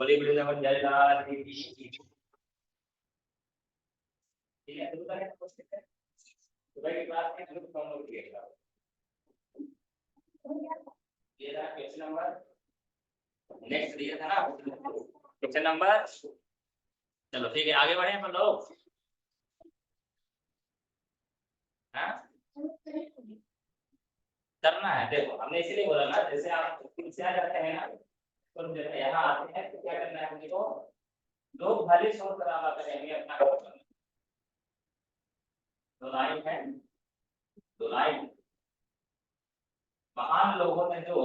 बड़ी बड़ी नंबर जायदाद ठीक है। तो बताइए सुबह की क्लास में हम लोग कौन लोग किएगा ये रहा क्वेश्चन नंबर नेक्स्ट दिया था ना क्वेश्चन नंबर। चलो ठीक है आगे बढ़े अपन लोग। हाँ करना है देखो हमने इसीलिए बोला ना जैसे आप क्या करते हैं ना तो जैसे यहाँ आते हैं तो क्या करना है हमको लोग भले शोर करावा करेंगे अपना काम करना। दो लाइन है दो लाइन महान लोगों ने जो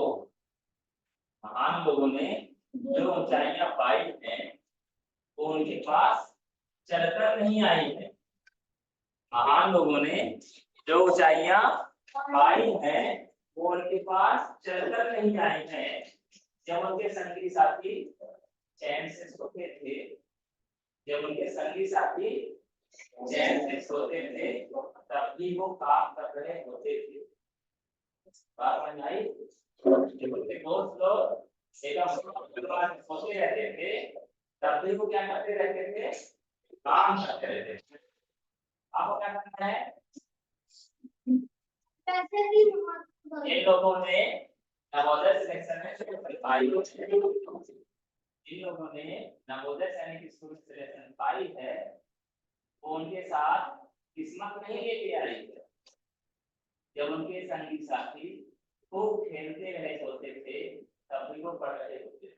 ऊंचाइयां पाई हैं वो उनके पास चलकर नहीं आई है। महान लोगों ने जो ऊंचाइयां पाई हैं वो उनके पास चलकर नहीं आई है। जब उनके संगी साथी चैन से सोते थे तब भी वो काम कर रहे होते थे। बात समझ आई। जब उनके दोस्त लोग सोते रहते थे तब भी वो क्या करते रहते थे काम करते रहते थे। आपको क्या करना है इन लोगों ने नवोदय सिलेक्शन में जिन लोगों ने नवोदय सैनिक स्कूल सिलेक्शन पाई है वो उनके साथ किस्मत नहीं लेके आई है। जब उनके संगी साथी खूब खेलते रहे होते थे तब भी वो पढ़ रहे होते थे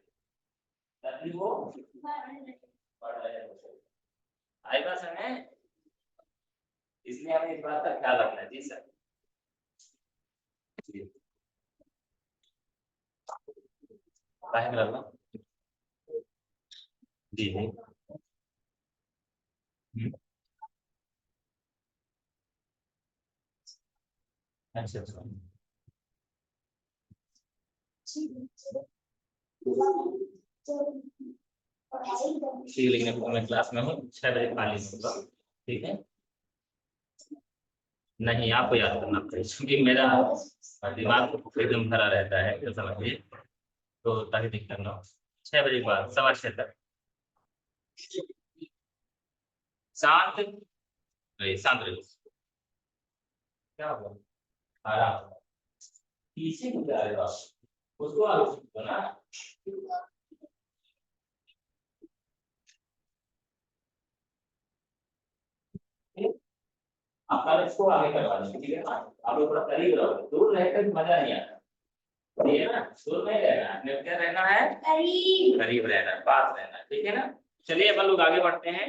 आई बात समझ। इसलिए हमें इस बात का ख्याल रखना जी सर। जी जी अच्छा अच्छा ठीक लेकिन अभी मैं क्लास में हूँ 6 बजे खाली होगा ठीक है। नहीं आपको याद करना पड़ेगा क्योंकि मेरा दिमाग एकदम भरा रहता है तो समझिए तो ताकि दिक्कत ना हो। 6 बजे के बाद 6:15 तक शांत शांत रहो। क्या हुआ आराम पीछे क्यों जा रहे हो आप उसको आगे ना आपका इसको आगे करवा देंगे ठीक है ना। आप लोग थोड़ा करीब रहो दूर रहकर मजा नहीं आता ठीक है ना। दूर नहीं रहना है क्या रहना है करीब रहना पास रहना ठीक है ना। चलिए अपन लोग आगे बढ़ते हैं।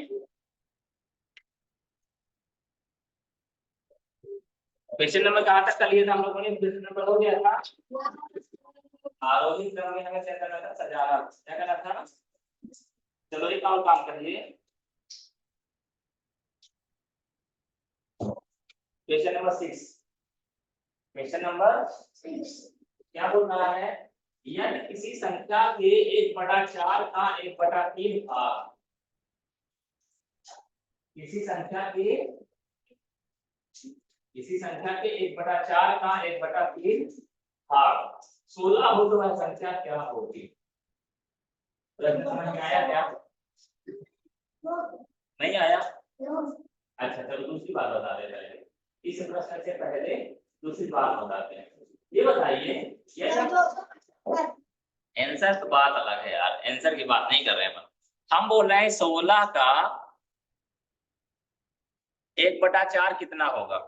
क्वेश्चन नंबर कहाँ तक कर लिया था हम लोगों ने क्वेश्चन नंबर हो गया था आरोही क्रम में हमें क्या करना था सजाना क्या करना था। चलो एक और काम करिए क्वेश्चन नंबर 6 क्वेश्चन नंबर 6 क्या बोल रहा है यदि किसी संख्या के 1/4 का 1/3 भाग किसी संख्या के 1/4 का 1/3 भाग 16 हो तो वह संख्या क्या होगी। प्रश्न समझ में आया क्या नहीं आया। अच्छा चलो दूसरी बात बता दे पहले इस प्रश्न से पहले दूसरी बात बताते हैं। ये बताइए आंसर तो बात अलग है यार आंसर की बात नहीं कर रहे हैं हम बोल रहे हैं 16 का 1/4 कितना होगा।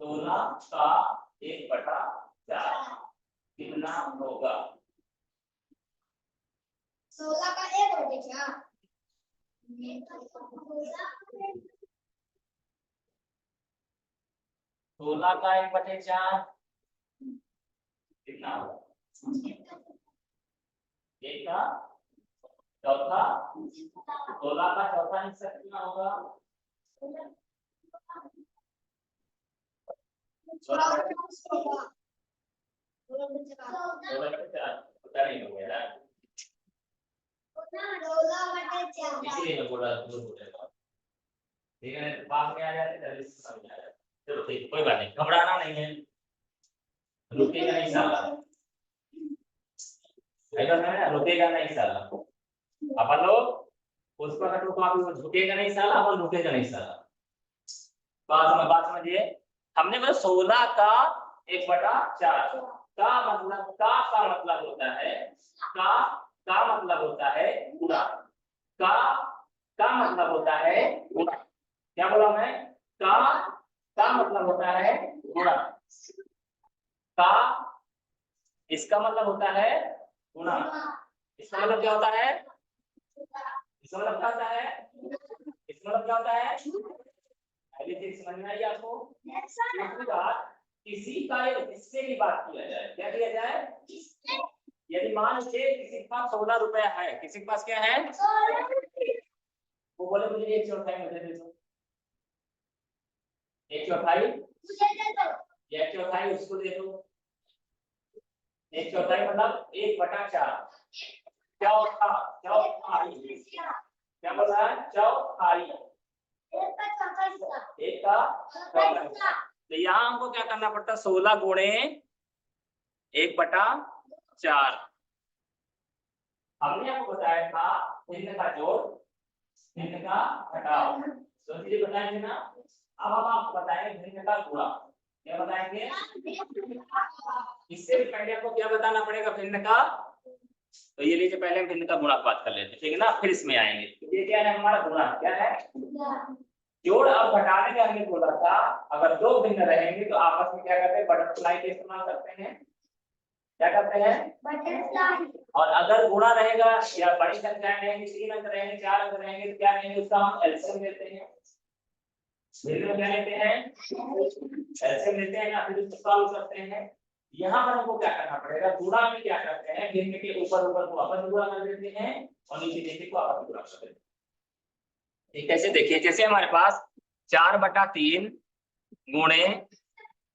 16 का 1/4 कितना होगा। 16 का 1/4 16 का 1/4 कितना होगा। 1 का चौथा 16 का चौथा हिस्सा कितना होगा। पता नहीं हो गया इसीलिए मैं बोला ठीक है पास में आ जाते जल्दी से समझ आ जाता। चलो ठीक कोई बात नहीं घबराना नहीं है रुकेगा नहीं साला है ना, रुकेगा नहीं साला। अपन लोग उसको अगर तो आप झुकेगा नहीं साला, अपन रुकेगा नहीं साला। बात समझिए, हमने बोला 16 का 1/4 का मतलब होता है का मतलब होता है गुणा का मतलब होता है गुणा। क्या बोला मैं? का मतलब होता है गुणा। का इसका मतलब होता है गुणा। इसका मतलब क्या होता है? इसका मतलब क्या होता है? इसका मतलब क्या होता है? पहले चीज समझ में आई आपको? दूसरी बात, किसी का या हिस्से की बात किया जाए, क्या किया जाए? यदि मान लीजिए किसी के पास 16 रुपया है, किसी के पास क्या है? वो बोले मुझे 1/4 मुझे दे दो। 1/4 1/4 उसको दे दो। 1/4 मतलब 1/4। चौथाई। क्या बोल रहा है? चौथाई। एक का चौथाई। तो यहाँ हमको क्या करना पड़ता है? 16 गुणे 1/4। हमने आपको बताया था भिन्न का जोड़, भिन्न का घटाव, तो चीजें बताएंगे ना। अब हम आपको बताएंगे भिन्न का गुणा। क्या बताएंगे? इससे पहले आपको क्या बताना पड़ेगा? भिन्न का। तो ये लीजिए, पहले हम भिन्न का गुणा की बात कर लेते हैं, ठीक है ना, फिर इसमें आएंगे। ये क्या है? हमारा गुणा क्या है? जोड़ और घटाने का हमने बोला था, अगर दो भिन्न रहेंगे तो आपस में क्या करते हैं? बटरफ्लाई का इस्तेमाल करते हैं। क्या करते हैं? और अगर गुणा रहेगा या बड़ी संख्याएं रहेंगी, 3 अंक रहेंगे, 4 अंक रहेंगे, तो क्या रहेंगे? उसका हम एलसीएम लेते हैं। भिन्न में क्या लेते हैं? एलसीएम लेते हैं, या फिर उसको सॉल्व करते हैं। यहाँ पर हमको क्या करना पड़ेगा? गुणा में क्या करते हैं? भिन्न के ऊपर को वापस गुणा कर देते हैं और नीचे नीचे को वापस गुणा कर देते हैं। ठीक, कैसे? देखिए, जैसे हमारे पास 4/3 गुणे,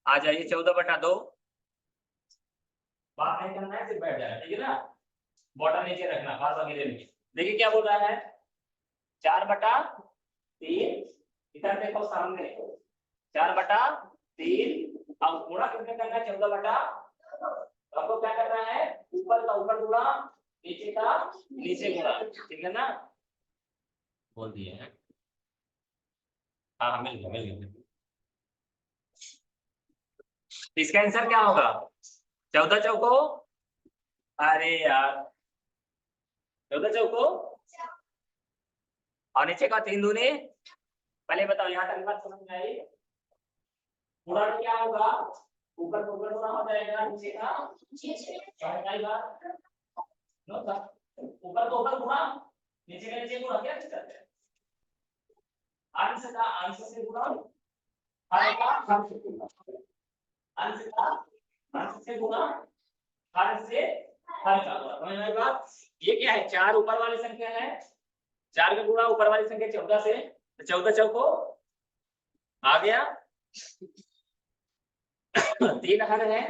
आ जाइए 14/2। बात नहीं करना है, सिर्फ बैठ जाना, ठीक है ना। बॉटम नीचे रखना, बात वगैरह नहीं। देखिए क्या बोल रहा है? 4/3, इधर देखो सामने 4/3। अब गुणा कितने करना है? 14/। आपको क्या करना है? ऊपर का ऊपर गुणा, नीचे का नीचे गुणा, ठीक है ना। बोल दिए हैं। हाँ, मिल गया। इसका आंसर क्या होगा? 14 चौको, अरे यार, 14 चौको और नीचे का 3 दूनी। पहले बताओ, यहाँ तक बात समझ में आई? गुणा क्या होगा? ऊपर को ऊपर गुणा हो जाएगा, नीचे का समझ आई बात? नो था, ऊपर को ऊपर गुणा, नीचे का नीचे गुणा, क्या करते हैं? अंश का अंश से गुणा, हर का हर से गुणा, अंश का अंश से गुणा, हर से हर का गुणा। समझ में आई बात? ये क्या है? 4 ऊपर वाली संख्या है, 4 का गुणा ऊपर वाली संख्या 14 से, तो 14 चौको आ गया। 3 हर है,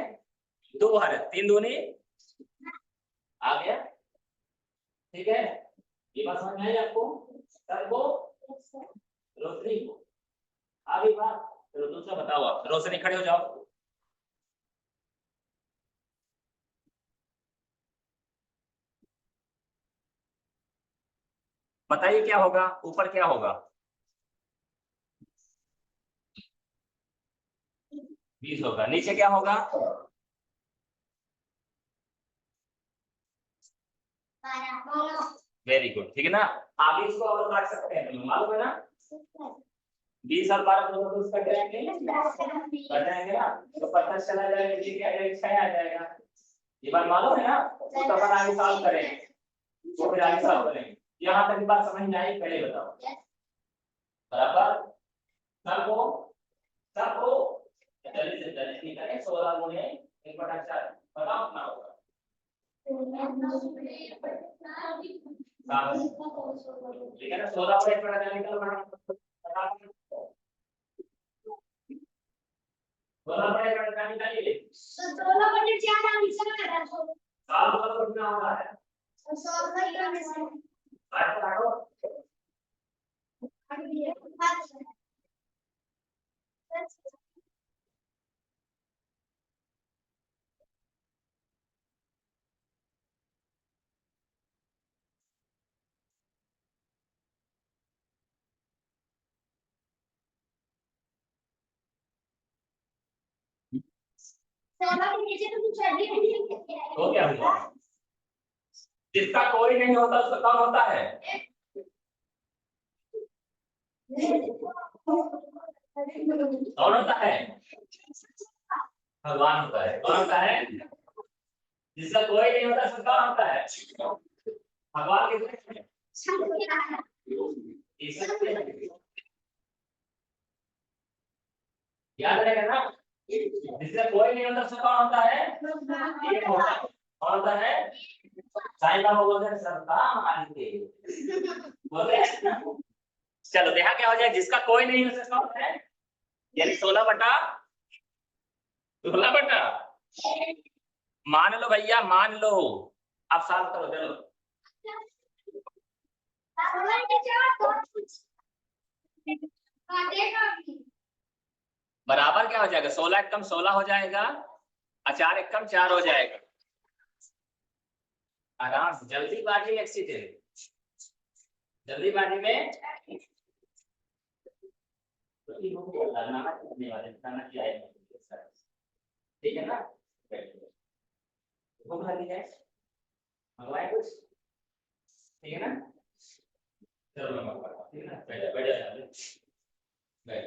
2 हर, 3 दूनी आ गया, ठीक है। ये बात समझ में आई आपको? सबको, रोशनी को आगे बात। तो दूसरा बताओ, आप रोशनी खड़े हो जाओ। बताइए क्या होगा? ऊपर क्या होगा? 20 होगा। नीचे क्या होगा? 12। वेरी गुड, ठीक है ना। आप इसको और काट सकते हैं, मालूम है ना। 20 और 12 दोनों को कट जाएंगे, कट जाएंगे ना, तो 50 चला जाएगा, ये क्या आ जाएगा? 6 आ जाएगा। ये बात मालूम है ना। तो अपन आगे सॉल्व करेंगे, वो फिर आगे सॉल्व करेंगे। यहाँ तक की बात समझ में आई? पहले बताओ। बराबर? सबको सबको जल्दी से जल्दी ठीक है। 16 गुणे 1/4 बताओ कितना होगा? ठीक है ना। 16 गुणे 1/4 निकल पड़ा। 16 गुणे 1/4 निकालिए। 16/4 आंसर साल वाला कितना होगा? 16 काटो। 16 के नीचे तो कुछ ऐड नहीं तो क्या हुआ? जिसका कोई नहीं होता उसका कौन होता है? कौन होता है? भगवान होता है। कौन होता है? जिसका कोई नहीं होता उसका कौन होता है? भगवान कितने हैं? याद रहेगा ना, जिसका कोई नहीं होता उसका कौन होता है? एक होता है। कौन होता है? साईं बाबा बोलते हैं सबका मालिक बोलते हैं। चलो देखा क्या हो जाए, जिसका कोई नहीं हो सकता कौन है, यानी 16/16 मान लो भैया, मान लो। अब सॉल्व करो चलो। बराबर क्या हो जाएगा? 16 एकम 16 हो जाएगा और 4 एकम 4 हो जाएगा। आराम से, जल्दीबाजी में एक्सीडेंट, जल्दीबाजी में ठीक है ना? भूख लगी है, मंगवाए कुछ? ठीक है ना? चलो मैं मंगवाता हूँ, ठीक है ना? बैठ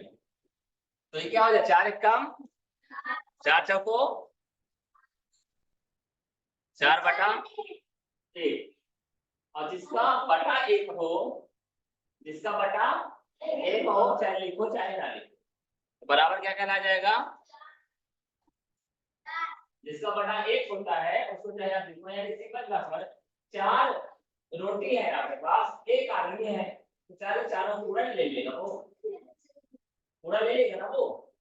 तो ये क्या हो जाए? 4 एकम 4 चौको 4/1। और जिसका बटा 1 हो, जिसका बटा 1 हो, चाहे लिखो चाहे ना लिखो, बराबर क्या कहला जाएगा? जिसका बटा 1 होता है उसको चाहे आप लिखो या सिंपल क्लास में 4 रोटी है आपके पास, एक आदमी है तो चारों चारों पूरा ले लेगा, वो पूरा ले लेगा ना, वो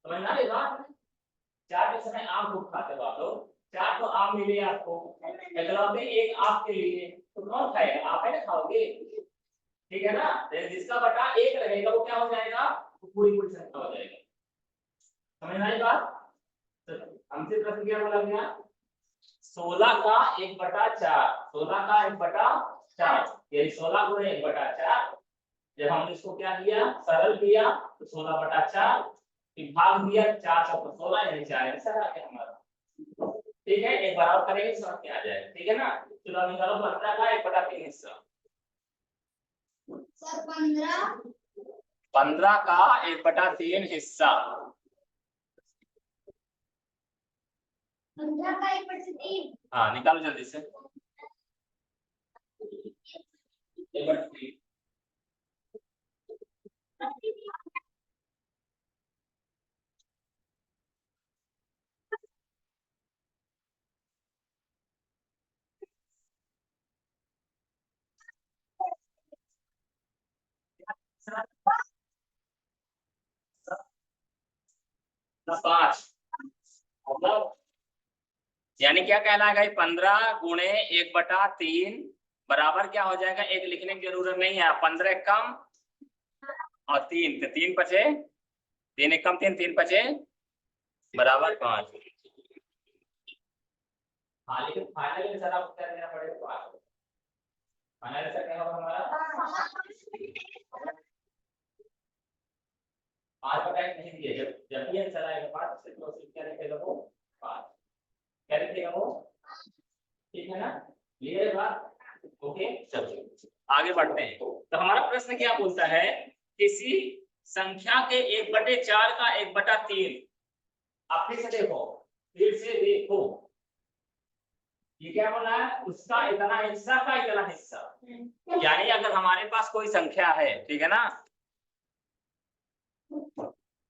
समझ ना ये बात? 4 के समय आम खूब खाते हो आप लोग, 4 तो आम मिले आपको, इकलौते एक आपके लिए, तो कौन खाएगा? आप है ना खाओगे, ठीक है ना? जिसका बटा 1 रहेगा वो क्या हो जाएगा? वो पूरी पूरी संख्या हो जाएगी। समझ ना ये बात? हमसे प्रश्न क्या बोला गया? 16 का 1/4, 16 का 1/4, यानी 16 गुणे 1/4। जब हमने इसको क्या किया, सरल किया, तो 16/4 भाग दिया 4 चौको 16, यानी 4 आंसर आ गया हमारा। ठीक है, एक बार और करेंगे समझ में आ जाएगा, ठीक है ना? चलो निकालो 15 का 1/3 हिस्सा। सर 15 का 1/3 हिस्सा। 15 का 1/3। हाँ निकालो जल्दी से। 1/3 5, मतलब यानी क्या कहलाएगा? 15 गुणे 1/3 बराबर क्या हो जाएगा? एक लिखने की जरूरत नहीं है, 15 कम और 3 तो 3 बचे, 3 एक कम 3, 3 बचे बराबर 5। हाँ लेकिन फाइनल में सारा उत्तर देना पड़ेगा 5। फाइनल आंसर क्या होगा हमारा? 5/1 नहीं दिया, जब भी आंसर आएगा 5 से तो क्या लिखेगा वो? 5 क्या लिखेगा वो? ठीक है ना? क्लियर है बात? ओके चलो आगे बढ़ते हैं। तो हमारा प्रश्न क्या बोलता है? किसी संख्या के 1/4 का 1/3, आप फिर से देखो, फिर से देखो, ये क्या बोला है? उसका इतना हिस्सा का इतना हिस्सा, यानी अगर हमारे पास कोई संख्या है, ठीक है ना,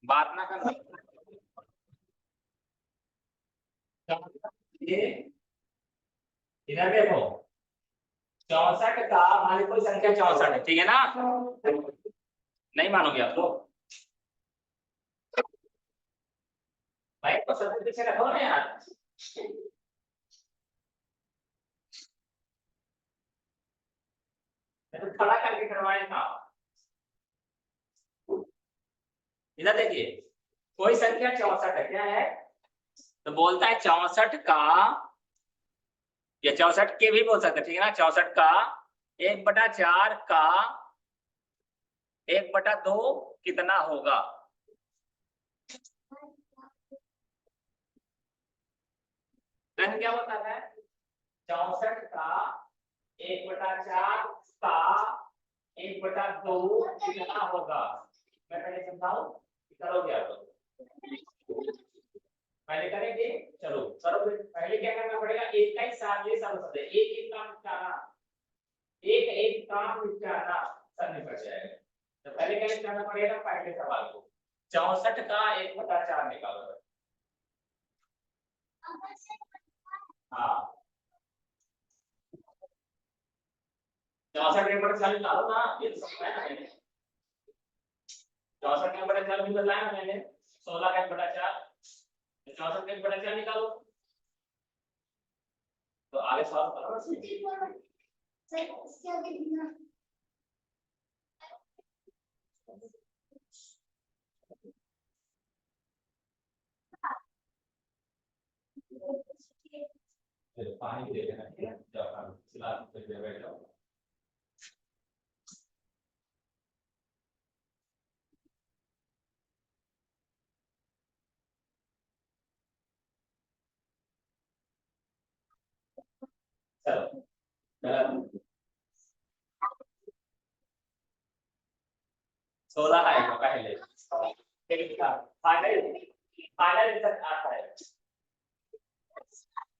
बात ना करना, ये इधर देखो, 64 का हमारी कोई संख्या 64 है, ठीक है ना? नहीं मानोगे आप लोग? भाई तो सबसे पीछे रखो ना यार, तो खड़ा करके करवाए था। इधर देखिए, कोई संख्या 64 है, क्या है? तो बोलता है 64 का, या 64 के भी बोल सकते, ठीक है ना? 64 का 1/4 का 1/2 कितना होगा? क्वेश्चन क्या होता है 64 का 1/4 का 1/2 कितना होगा। मैं पहले समझाऊं, करोगे आप लोग? पहले करेंगे, चलो करो। पहले क्या करना पड़ेगा, एक का ही साथ ये सब होता है, एक एक काम निपटाना, एक एक काम निपटाना सब निपट जाएगा। तो पहले क्या निपटाना पड़ेगा, पहले सवाल को 64 का 1/4 निकालो। हाँ 64 1/4 निकालो ना, ये तो समझ में मैंने 64 1/4 भी बताया ना मैंने, 16 का 1/4, 64 का 1/4 निकालो। तो आगे सवाल करो ना। सर इसके आगे लिखना। पानी दे देना, ठीक है, जब हम सिला पे बैठ जाओ। चलो 16 है तो पहले फाइनल फाइनल रिजल्ट आता है।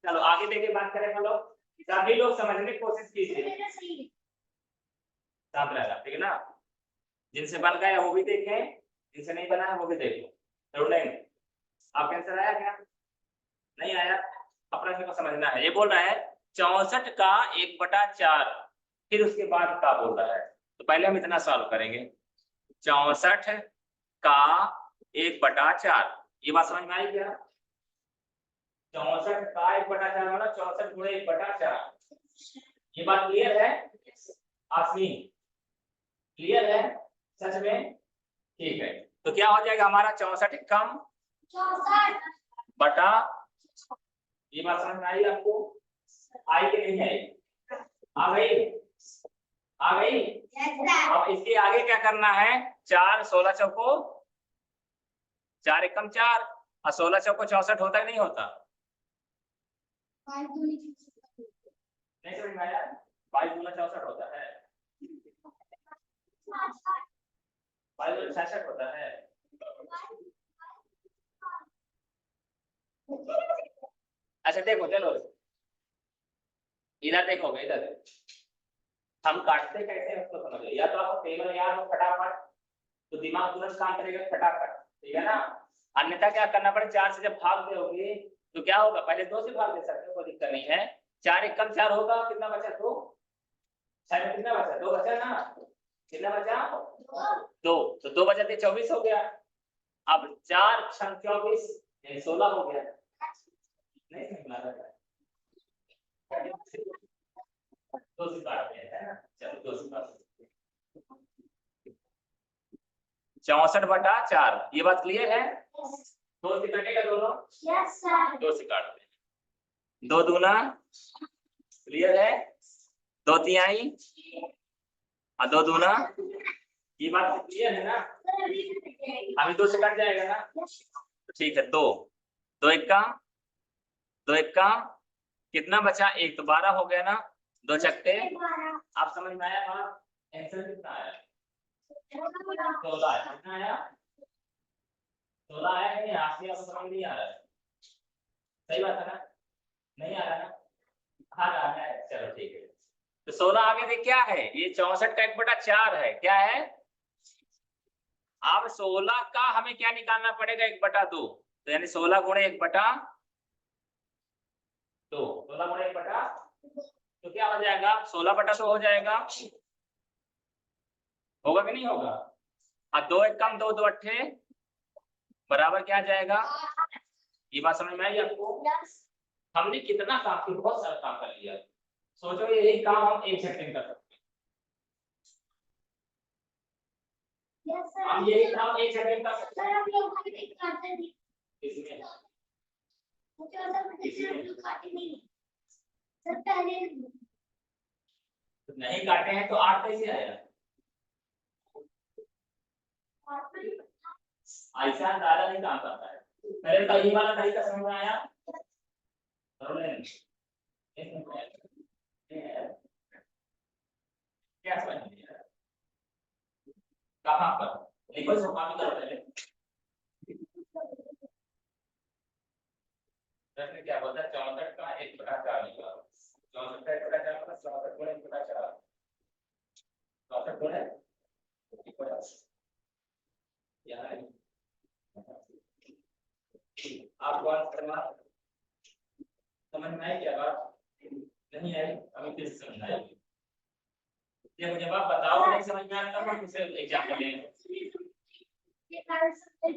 चलो आगे देखे बात करें हम लोग, सभी लोग समझने की कोशिश कीजिए, साथ रहना, ठीक है ना। जिनसे बन गया वो भी देखें, जिनसे नहीं बना है वो भी देखें, जरूर नहीं। आपके आंसर आया क्या? नहीं आया, अपना को समझना है। ये बोल रहा है 64 का 1/4, फिर उसके बाद का बोल रहा है। तो पहले हम इतना सॉल्व करेंगे, 64 का 1/4, ये बात समझ में आई क्या? 64 का 1/4 मतलब 64 गुणे 1/4, ये बात क्लियर है आसमी? क्लियर है सच में? ठीक है, तो क्या हो जाएगा हमारा 64 कम 64 बटा, ये बात समझ में आई आपको? आई कि नहीं आई? आ गई? आ गई? अब इसके आगे क्या करना है, 4 16 चौको 4 एकम 4 और 16 चौको 64 होता है नहीं होता? नहीं समझ में आया? 22 गुना 64 होता है, 22 गुना 66 होता है। अच्छा देखो, चलो इधर देखोगे, इधर हम काटते कैसे हैं उसको समझो, या तो आपको टेबल याद हो फटाफट तो दिमाग तुरंत काम करेगा फटाफट, ठीक है ना। अन्यथा क्या करना पड़े, 4 से जब भाग दोगे तो क्या होगा, पहले 2 से भाग दे सकते हो, कोई दिक्कत नहीं है। 4 एकम 4 होगा, कितना बचा 2, 6 में कितना बचा 2 बचा ना, कितना बचा 2, तो 2 बचा 24 हो गया। अब 4 6 24 16 हो गया। नहीं समझ में आ रहा है? 2 से काटते हैं, है ना, चलो 2 से काटते हैं। 64/4, ये बात क्लियर है? 2 से कटेगा दोनों, यस सर 2 से काटते हैं, 2 दूना, क्लियर है, 2 तिहाई और 2 दूना, ये बात क्लियर है ना? अभी 2 से कट जाएगा ना, तो ठीक है, 2 2 एक्का 2 एक्का कितना बचा, 1 तो 12 हो गया ना, 2 चक्के, आप समझ में आया बात? आंसर कितना आया? 16 कितना आया? 16 आया कि नहीं? आसिया को समझ नहीं आ रहा है, सही बात है ना? नहीं आ रहा ना? हाँ आ रहा है, चलो ठीक है। तो 16 आगे देख क्या है, ये 64 का 1/4 है, क्या है? अब 16 का हमें क्या निकालना पड़ेगा, 1/2, तो यानी 16 गुणे 1/2, 16 गुणे 1/2, तो क्या हो जाएगा, 16/2 हो जाएगा, होगा कि नहीं होगा? अब 2 एकम 2 2 अट्ठे बराबर क्या आ जाएगा, ये बात समझ में आई आपको? हमने कितना काम किया, बहुत सारा काम कर लिया, सोचो यही काम हम 1 सेकंड कर सकते हैं, हम यही काम 1 सेकंड कर सकते हैं। इसमें नहीं काटे हैं तो 8 कैसे आया? ऐसा अंदाजा नहीं काम करता है। पहले तो ये वाला तरीका समझ में आया, क्या समझ लिया कहाँ पर लिखो इसको कॉपी करो पहले प्रश्न क्या बोलता है 64 का 1/4 लिखा 64 का 1/4 मतलब 64 गुणे 1/4 64 गुणे यहाँ है आप बात करना समझ में आई क्या बात नहीं आई अभी फिर समझ आएगी ये मुझे बात बताओ नहीं समझ में आता तो किसे एग्जांपल लेंगे ये कारण से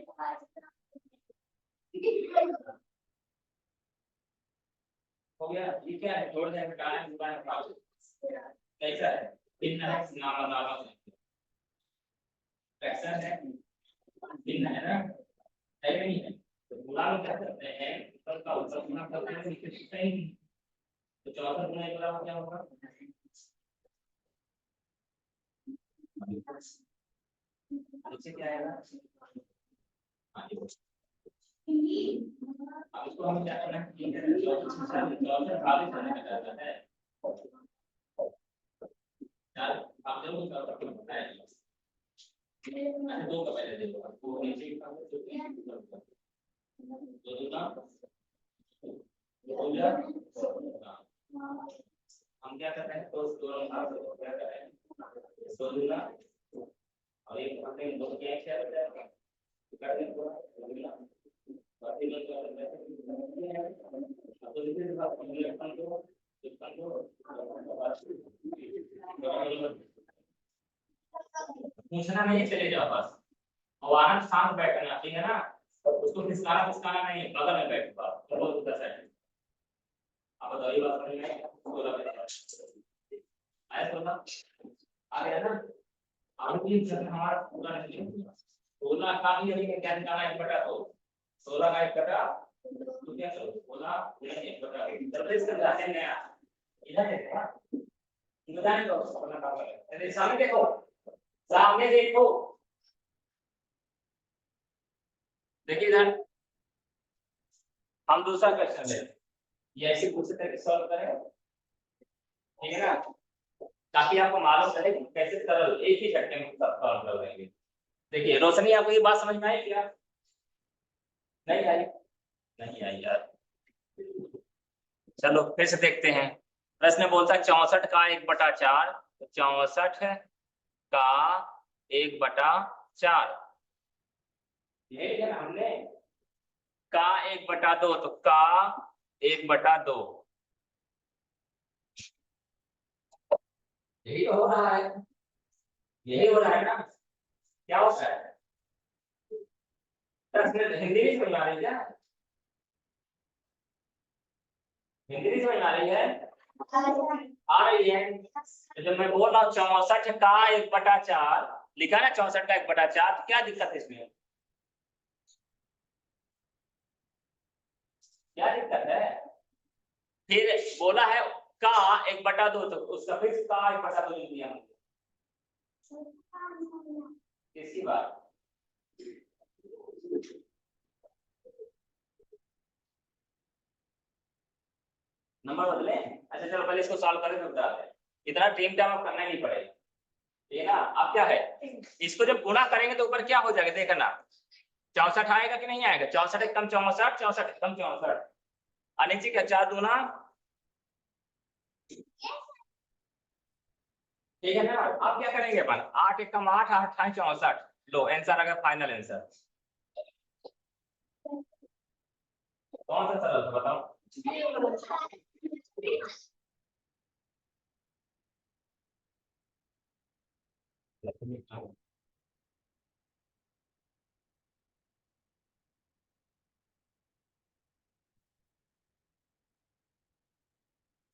हो गया ये क्या है जोड़ दें घटाना है जुबान पास कैसा है भिन्न है नाम नाम फ्रैक्शन है भिन्न है ना है नहीं है तो गुणा में क्या करते हैं ऊपर का ऊपर गुणा करते हैं नीचे सीखते ही नहीं तो 64 गुना 1 बराबर क्या होगा नीचे क्या आएगा अब इसको हम क्या करना है 64 खाली करने का चाहता है यार आप जरूर इसका उत्तर बताएं दो का पहले देखो वो नीचे का दो दूना हो गया हम क्या करते हैं तो दोनों भाग क्या करते हैं दो दूना और एक करते हैं दो क्या क्या होता है करते हैं दो दूना बाकी लोग क्या करते हैं तो इसे बात हम लोग अपन को पूछना नहीं चले जाओ बस और आराम शांत बैठना ठीक है ना उसको खिसकाना नहीं बगल में बैठ बात बहुत उधर से अब बताओ ये बात समझ में आई बोला आया बोला आ गया ना अब ये हमारा पूरा नहीं 16 का भी यही क्या निकालना 1/2 16 का 1/2 तो क्या करो 16 गुणा 1/2 रिप्लेस कर जाते हैं नया इधर देखो इधर देखो अपना काम करें सामने देखो देखिए इधर हम दूसरा क्वेश्चन ले ये ऐसे दूसरे तरीके से सॉल्व करें ठीक है ना ताकि आपको मालूम रहे कि कैसे सरल एक ही झटके में सॉल्व कर देंगे देखिए रोशनी आपको ये बात समझ में आई क्या नहीं आई यार चलो फिर से देखते हैं प्रश्न बोलता है 64 का 1/4 तो 64 का 1/4 ये क्या हमने का 1/2 तो का 1/2 यही हो रहा है ना क्या होता है हिंदी में समझ आ रही है हिंदी में समझ आ रही है आ रही है तो जब मैं बोल रहा हूँ 64 का 1/4 लिखा ना 64 का 1/4 तो क्या दिक्कत है इसमें क्या दिक्कत है फिर बोला है का 1/2 तो उसका फिर का 1/2 लिख दिया किसकी बात नंबर बदले अच्छा चलो पहले इसको सॉल्व करें तो बताते हैं इतना टेम टाइम अब करना नहीं पड़ेगा ठीक है ना अब क्या है इसको जब गुणा करेंगे तो ऊपर क्या हो जाएगा देखना 64 आएगा कि नहीं आएगा 64 कम 64 64 कम 64 और नीचे क्या 4 दूना ठीक है ना अब क्या करेंगे अपन 8 1 कम 8 8 64 लो आंसर आ गया फाइनल आंसर कौन सा सरल था बताओ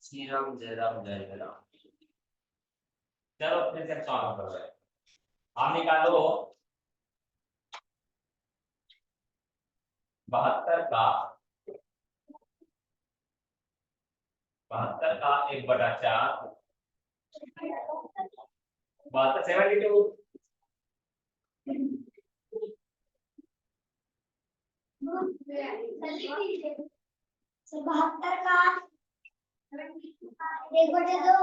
श्री राम जय राम जय जय राम चलो फिर से सॉल्व कर रहे हैं हम निकालो 72 का 1/4 72 72 72 का 1/2।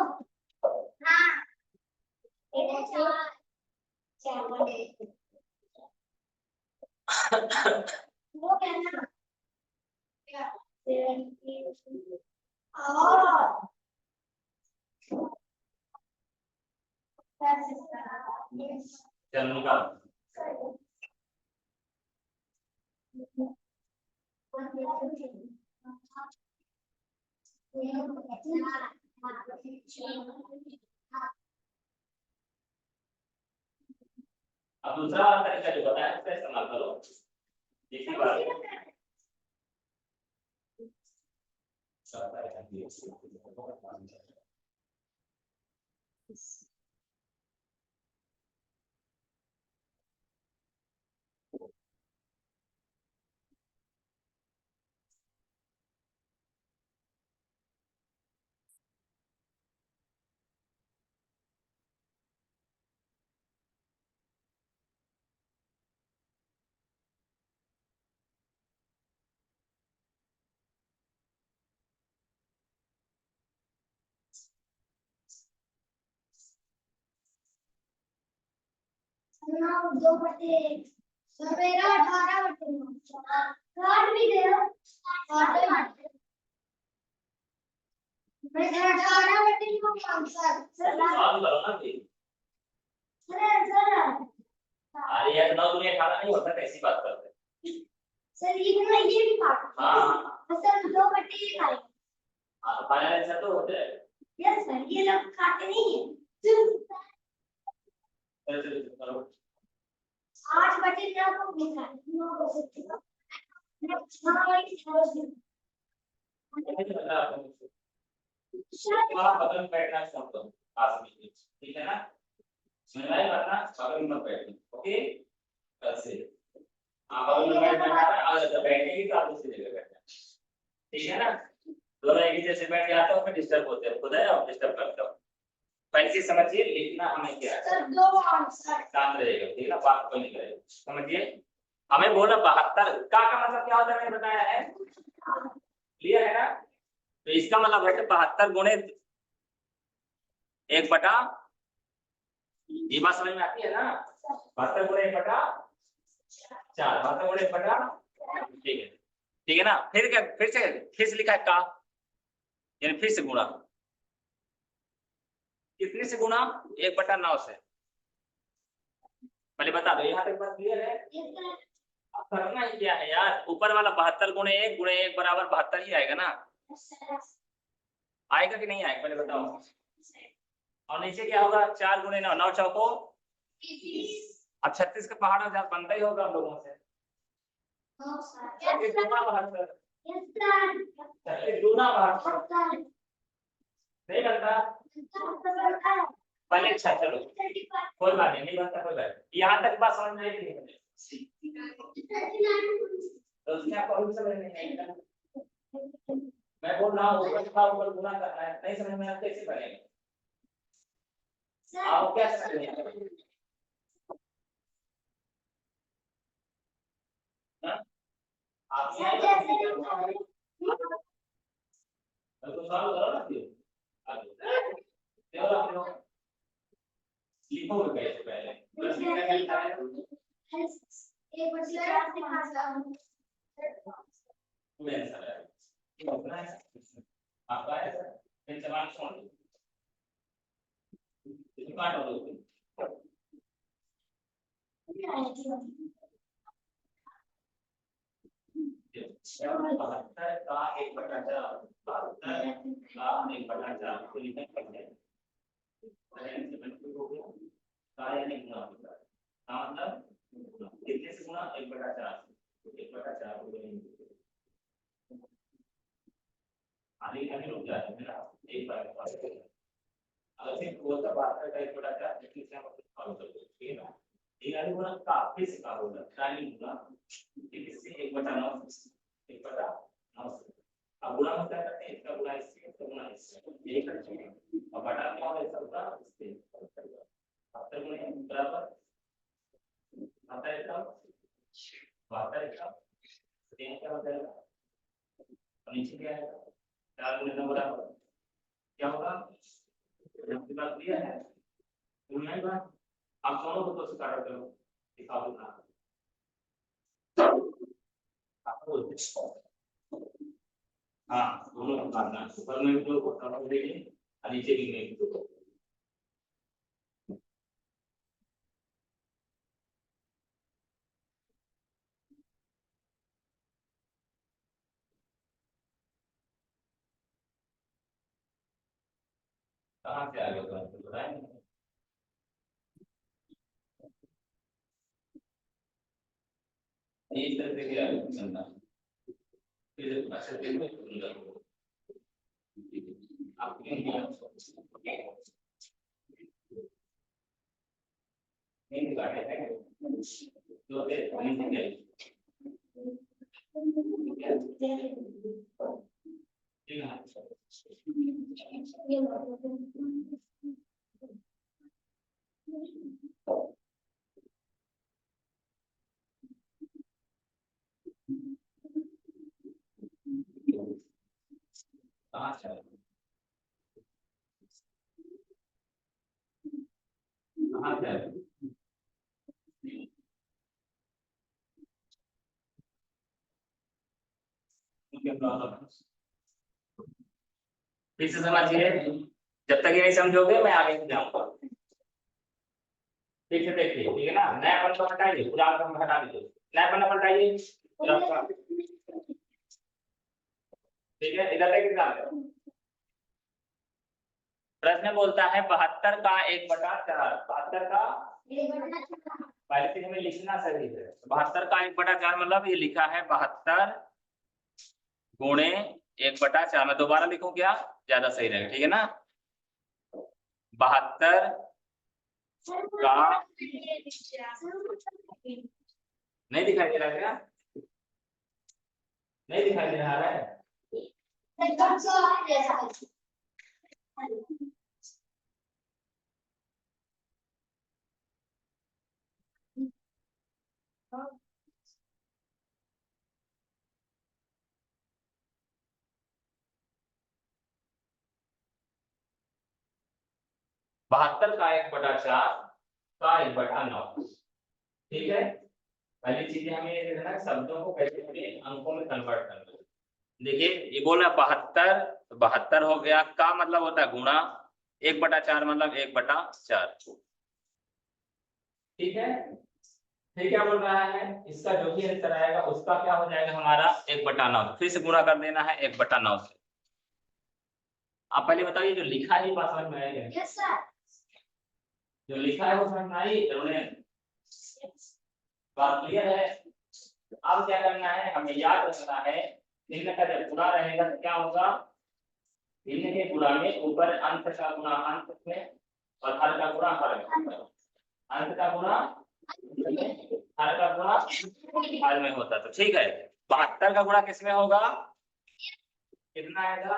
हाँ 1/4 वो क्या ना और चलो निकाल। अब दूसरा तरीका जो बताया उसका इस्तेमाल करो। इसी बात दो बटे सवेरा 18/9 काट भी दे मैं 18/9 आंसर सर सॉल्व करो ना फिर। सर अरे यार 9 दूनी 18 नहीं होता, कैसी बात करते हैं। सर ये भी काट हाँ सर 2/1 आएगा। हाँ तो फाइनल आंसर तो हो जाएगा। यस सर ये लोग काटे नहीं है। चलो करो। 8/9 को निकाल 9 हो सकती है। आप बगल में बैठना स्टार्ट करो पास में, ठीक है ना। सुनाई करना बगल में बैठना, ओके। ऐसे आप बगल में बैठना है और बैठने की तो आप दूसरी जगह बैठना, ठीक है ना। दोनों एक ही जैसे बैठ जाते हो फिर डिस्टर्ब होते हैं, खुद है और डिस्टर्ब करते हो। पहले से समझिए लिखना हमें क्या है। सर 2 आंसर काम रहेगा, ठीक है ना, बात को नहीं करेगा, समझिए। हमें बोला 72 का मतलब क्या होता है मैंने बताया है, क्लियर है ना। तो इसका मतलब है 72 गुणे 1/, ये बात समझ में आती है ना। 72 गुणे 1/4, 72 गुणे 1/4, ठीक है, ठीक है ना। फिर क्या, फिर से लिखा है का, यानी फिर से गुणा, कितने से गुणा 1/9 से। पहले बता दो यहाँ तक बात क्लियर है। अब करना ही क्या है यार, ऊपर वाला 72 गुणे 1 गुणे 1 बराबर 72 ही आएगा ना, आएगा कि नहीं आएगा पहले बताओ। और नीचे क्या होगा, 4 गुणे 9, 9 चौको। अब 36 का पहाड़ बनता ही होगा हम लोगों से। दूना 72, 36 दूना 72 नहीं बनता पहले। अच्छा चलो कोई बात नहीं बनता, कोई बात। यहाँ तक बात समझ में आई कि नहीं? तो उसमें आपको अभी समझ में नहीं आएगा। मैं बोल रहा हूँ ऊपर गुना करना है, नहीं समझ में आता कैसे बनेगा। आप क्या समझ रहे हैं, आप तो सॉल्व करो ना फिर लिखोगे कैसे पहले बस लिखना है। आपका है फिर सवाल सुन काट दो। बहत्तर का 1/4, 72 का 1/4 को लिखना पड़ता है। कितने से गुणा 1/4, 1/4 को आगे आगे रुक जाते हैं ना, एक बार अगर सिर्फ वो सब बात का 1/4 कितने से हम फॉलो करते हैं, ठीक है ना। ये आगे गुणा काफी से का होगा, टाइम गुणा इससे 1/9, 1/9 अब गुणा में क्या करते हैं, इसका गुणा इससे, इसका गुणा इससे, यही करते हैं। और बटा क्या होगा, इसका गुणा इससे, 72 गुणे बराबर 72 का 72 का 3 क्या हो जाएगा और नीचे क्या है 4 गुणे 9 बराबर क्या होगा आपके पास दिया है नहीं बात आप दोनों को तो काटा करो दिखाओ ना आपको हाँ दोनों को काटना ऊपर में भी दो और देखिए और नीचे भी में दो कहाँ से आ गया तो आपको बताएं इस तरह से क्या करना फिर अच्छा फिर में सुंदर आपने नहीं काटे हैं तो फिर नीचे ठीक है कहाँ से कहाँ से फिर से समझिए जब तक ये नहीं समझोगे मैं आगे नहीं जाऊंगा ठीक से देखिए ठीक है ना नया पन्ना हटाइए पुराना पन्ना हटा दीजिए नया पन्ना पलटाइए ठीक है इधर तक एग्जाम प्रश्न बोलता है 72 का 1/4 72 का पहले से हमें लिखना सही है 72 का 1/4 मतलब ये लिखा है 72 गुणे 1/4 मैं दोबारा लिखूं क्या ज्यादा सही रहेगा ठीक है ना 72 का नहीं दिखाई दे रहा क्या नहीं दिखाई दे रहा है बहत्तर का 1/4 का 1/9 ठीक है पहली चीज हमें ये देखना है शब्दों को कैसे हमें अंकों में कन्वर्ट करना है देखिए ये बोला 72 तो 72 हो गया का मतलब होता है गुणा 1/4 मतलब 1/4 ठीक है फिर क्या बोल रहा है इसका जो भी आंसर आएगा उसका क्या हो जाएगा हमारा 1/9 फिर से गुणा कर देना है 1/9 से आप पहले बताइए जो लिखा है बात समझ में आएगा यस सर जो लिखा है वो समझ में आई बात क्लियर है अब क्या करना है हमें याद रखना है भिन्न का जब गुणा रहेगा तो क्या होगा भिन्न के गुणा में ऊपर अंत का गुणा अंत में और हर का गुणा हर में अंत का गुणा हर का गुणा हर में होता तो ठीक है 72 का गुणा किसमें होगा कितना आएगा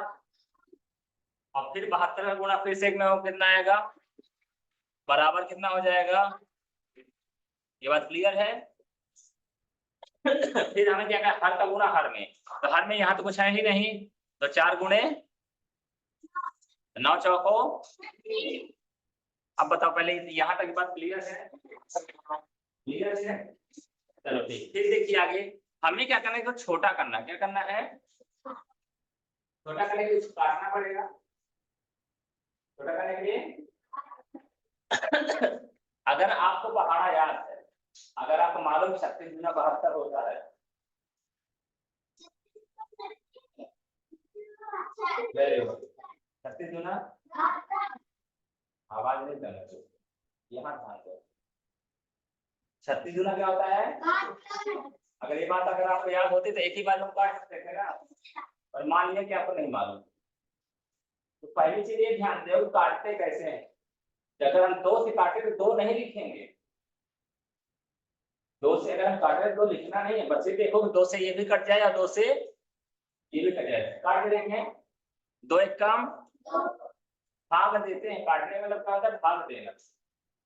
और फिर 72 का गुणा फिर से एक में हो कितना आएगा बराबर कितना हो जाएगा ये बात क्लियर है फिर हमें क्या करना हर का गुणा हर में तो हर में यहाँ तो कुछ है ही नहीं तो 4 गुणे 9 चौको अब बताओ पहले यहाँ तक बात क्लियर है क्लियर है चलो ठीक फिर देखिए आगे हमें क्या करना है तो छोटा करना क्या करना है छोटा करने के लिए काटना पड़ेगा छोटा करने के लिए अगर आपको पढ़ाना याद है अगर आपको मालूम 36 गुना 72 होता है वेरी गुड 36 गुना आवाज नहीं करना चाहिए यहाँ ध्यान दो 36 गुना क्या होता है अगर ये बात अगर आपको याद होती तो एक ही बार हम काट सकते थे ना और मान लिया कि आपको नहीं मालूम तो पहली चीज ये ध्यान दो काटते कैसे हैं अगर हम 2 से काटे तो 2 नहीं लिखेंगे 2 से अगर हम काटे तो 2 लिखना नहीं है बच्चे देखो 2 से ये भी कट जाए या 2 से ये भी कट जाए काट देंगे 2 एक कम भाग देते हैं काटने में लगता है भाग देना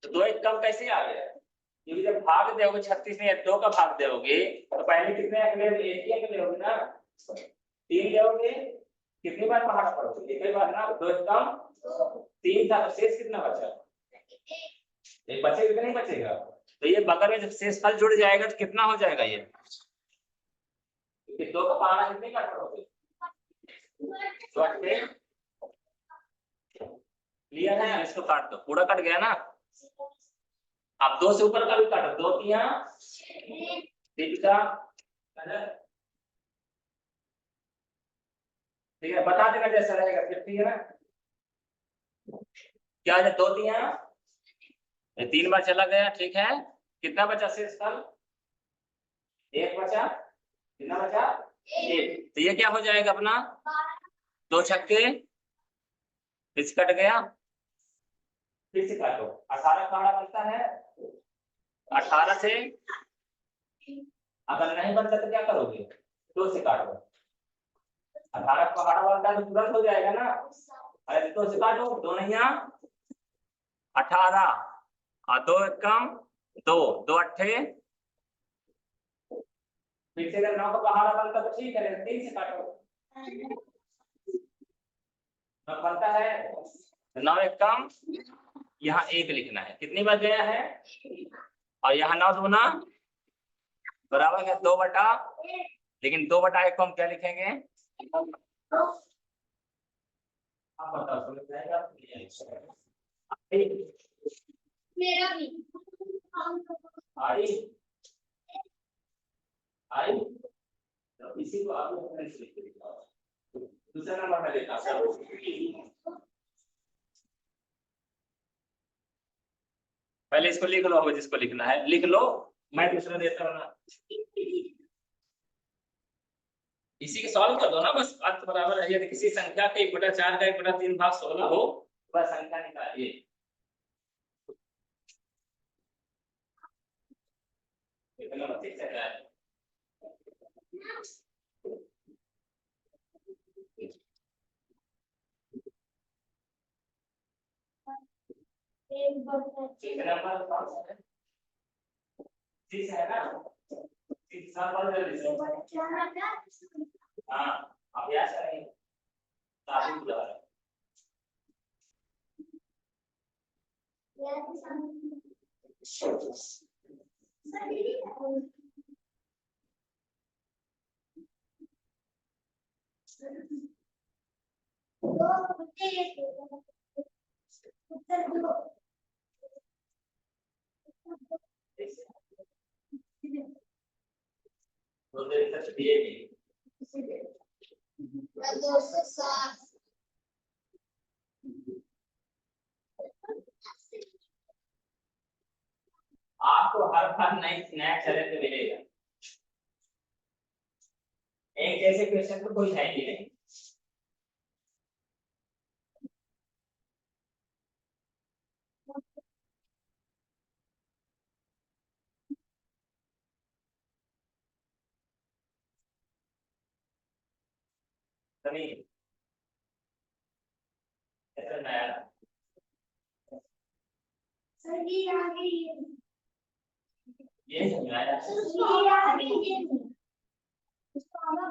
तो 2 एक कम कैसे आ गया क्योंकि जब भाग दोगे 36 में 2 का भाग दोगे तो पहले कितने अगले एक ही अगले होगे ना 3 जाओगे कितनी बार पहाड़ा पढ़ोगे? एक ही बार ना, 2 कम 3 था तो शेष कितना बचा? एक बचेगा कि नहीं बचेगा? तो ये बगल में जब शेष फल जुड़ जाएगा तो कितना हो जाएगा ये? क्योंकि 2 का पहाड़ा कितनी बार पढ़ोगे? तो क्लियर है? इसको काट दो, पूरा कट गया ना। अब 2 से ऊपर का भी काटो, 2 तिया 3 का, ठीक है, बता देना जैसा रहेगा फिर, ठीक है ना। क्या है? 2 तिया 3 बार चला गया, ठीक है। कितना बचा शेष फल? 1 बचा। कितना बचा? 1। तो ये क्या हो जाएगा अपना? 2 छक्के, फिर कट गया, फिर से काटो। 18 पहाड़ा बनता है। 18 से अगर नहीं बनता तो क्या करोगे? 2 से काटो। 18 पहाड़ा बनता है तो तुरंत हो जाएगा ना। अरे 2 से काटो, 2 नैया 18 और 2 कम 2, 2 अट्ठे, फिर से अगर 9 का पहाड़ा बनता तो ठीक है, 3 से काटो। बनता है 9 एक कम, यहाँ 1 लिखना है। कितनी बार गया है? और यहाँ 9 दूना बराबर है 2 बटा, लेकिन 2 बटा 1 को हम क्या लिखेंगे? आप बताओ समझ जाएगा? मेरा भी आई आई, तो इसी को आप लोग लिख के दिखाओ। दूसरा नंबर में लेता हूं, पहले इसको लिख लो, अब जिसको लिखना है लिख लो, मैं दूसरा देता हूं ना। इसी के सॉल्व कर दो ना बस, अर्थ बराबर है। यदि किसी संख्या के 1/4 का 1/3 भाग 16 हो, वह संख्या निकालिए। कितना ठीक है? नंबर कौन सा है? 30 है ना? 30 नंबर दे दीजिए। हां, अभ्यास करेंगे। काफी बुला है। तो देर तक दिए नहीं। 207 आपको हर बार नई स्नैक्स चैलेंज मिलेगा। एक जैसे क्वेश्चन तो कोई है ही नहीं। समीर ऐसा नया सर ये आ गई है। ये समझाया ये आ गई है। उसको अलग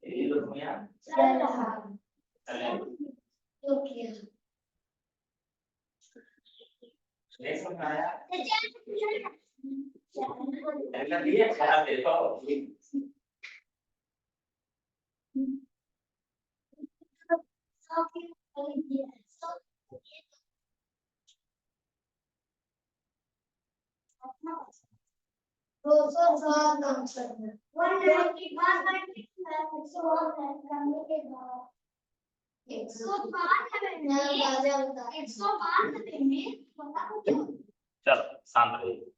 ये लोग में चल रहा चले तो किया ये समझाया ऐसा दिया अच्छा देखो। चलो शांत रहिए।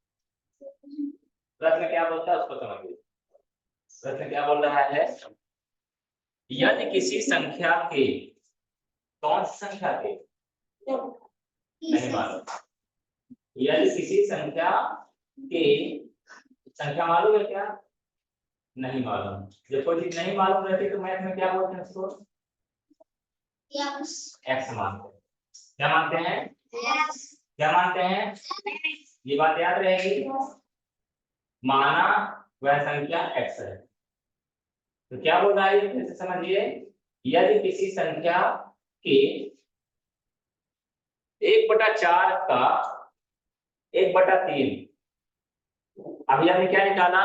प्रश्न क्या बोलता है उसको समझिए। प्रश्न क्या बोल रहा है? यदि किसी संख्या के, कौन सी संख्या के नहीं मालूम, यदि किसी संख्या के, संख्या मालूम है क्या? नहीं मालूम। जब कोई चीज नहीं मालूम रहती तो मैथ में क्या बोलते हैं उसको? एक्स मानते हैं। क्या मानते हैं? क्या मानते हैं? ये बात याद रहेगी। माना वह संख्या x है। तो क्या बोल रहा है फिर से समझिए, यदि किसी संख्या के 1/4 का 1/3, अभी हमने क्या निकाला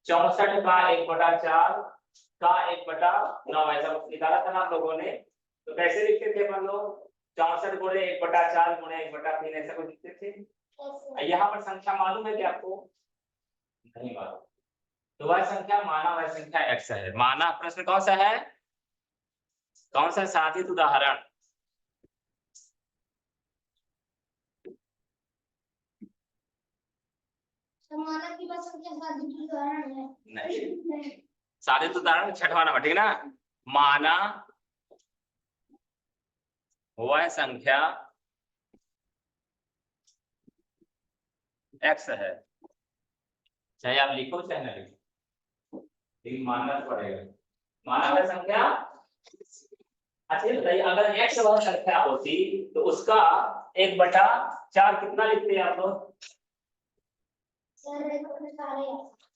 64 का 1/4 का 1/9 ऐसा निकाला था ना आप लोगों ने। तो कैसे लिखते थे अपन लोग, 64 गुणे 1/4 गुणे 1/3 ऐसा कुछ लिखते थे। यहाँ पर संख्या मालूम है क्या आपको? नहीं मालूम। तो वह संख्या माना वह संख्या x है। माना प्रश्न कौन सा है, कौन सा साधित उदाहरण? माना की बस संख्या साधित उदाहरण है। नहीं, साधित उदाहरण 6वां नंबर, ठीक ना। माना वह संख्या x है, चाहे आप लिखो चाहे ना लिखो, लेकिन मानना पड़ेगा। माना वह संख्या, अच्छा बताइए अगर x वह संख्या होती तो उसका 1/4 कितना लिखते हैं आप लोग?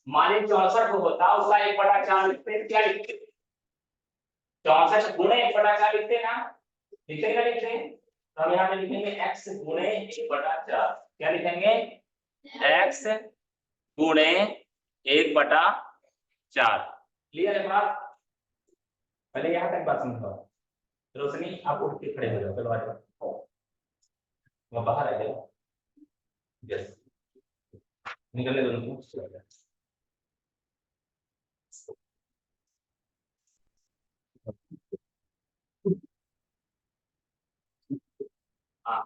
माने 64 होता उसका 1/4 लिखते, क्या लिखते? 64 गुणे 1/4 लिखते ना, लिखते ना लिखते। तो हम यहाँ पे लिखेंगे x गुणे 1/4। क्या लिखेंगे? x गुणे 1/4। क्लियर है बात? पहले यहाँ तक बात समझो। रोशनी आप उठ के खड़े हो जाओ, चलो आ जाओ, वो बाहर आ जाओ। यस, निकलने दो उनको। हाँ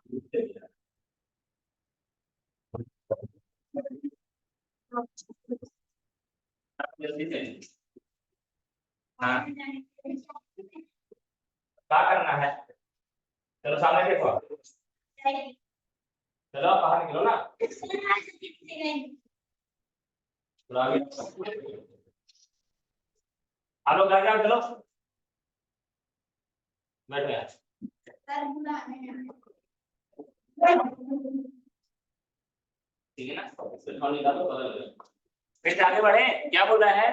जल्दी से। हाँ क्या करना है? चलो सामने देखो, चलो आप बाहर निकलो ना, थोड़ा आगे। आप लोग घर जाओ, चलो बैठो यार। ठीक है ना, फिर निकालो बदल दो। फिर आगे बढ़े, क्या बोल रहा है?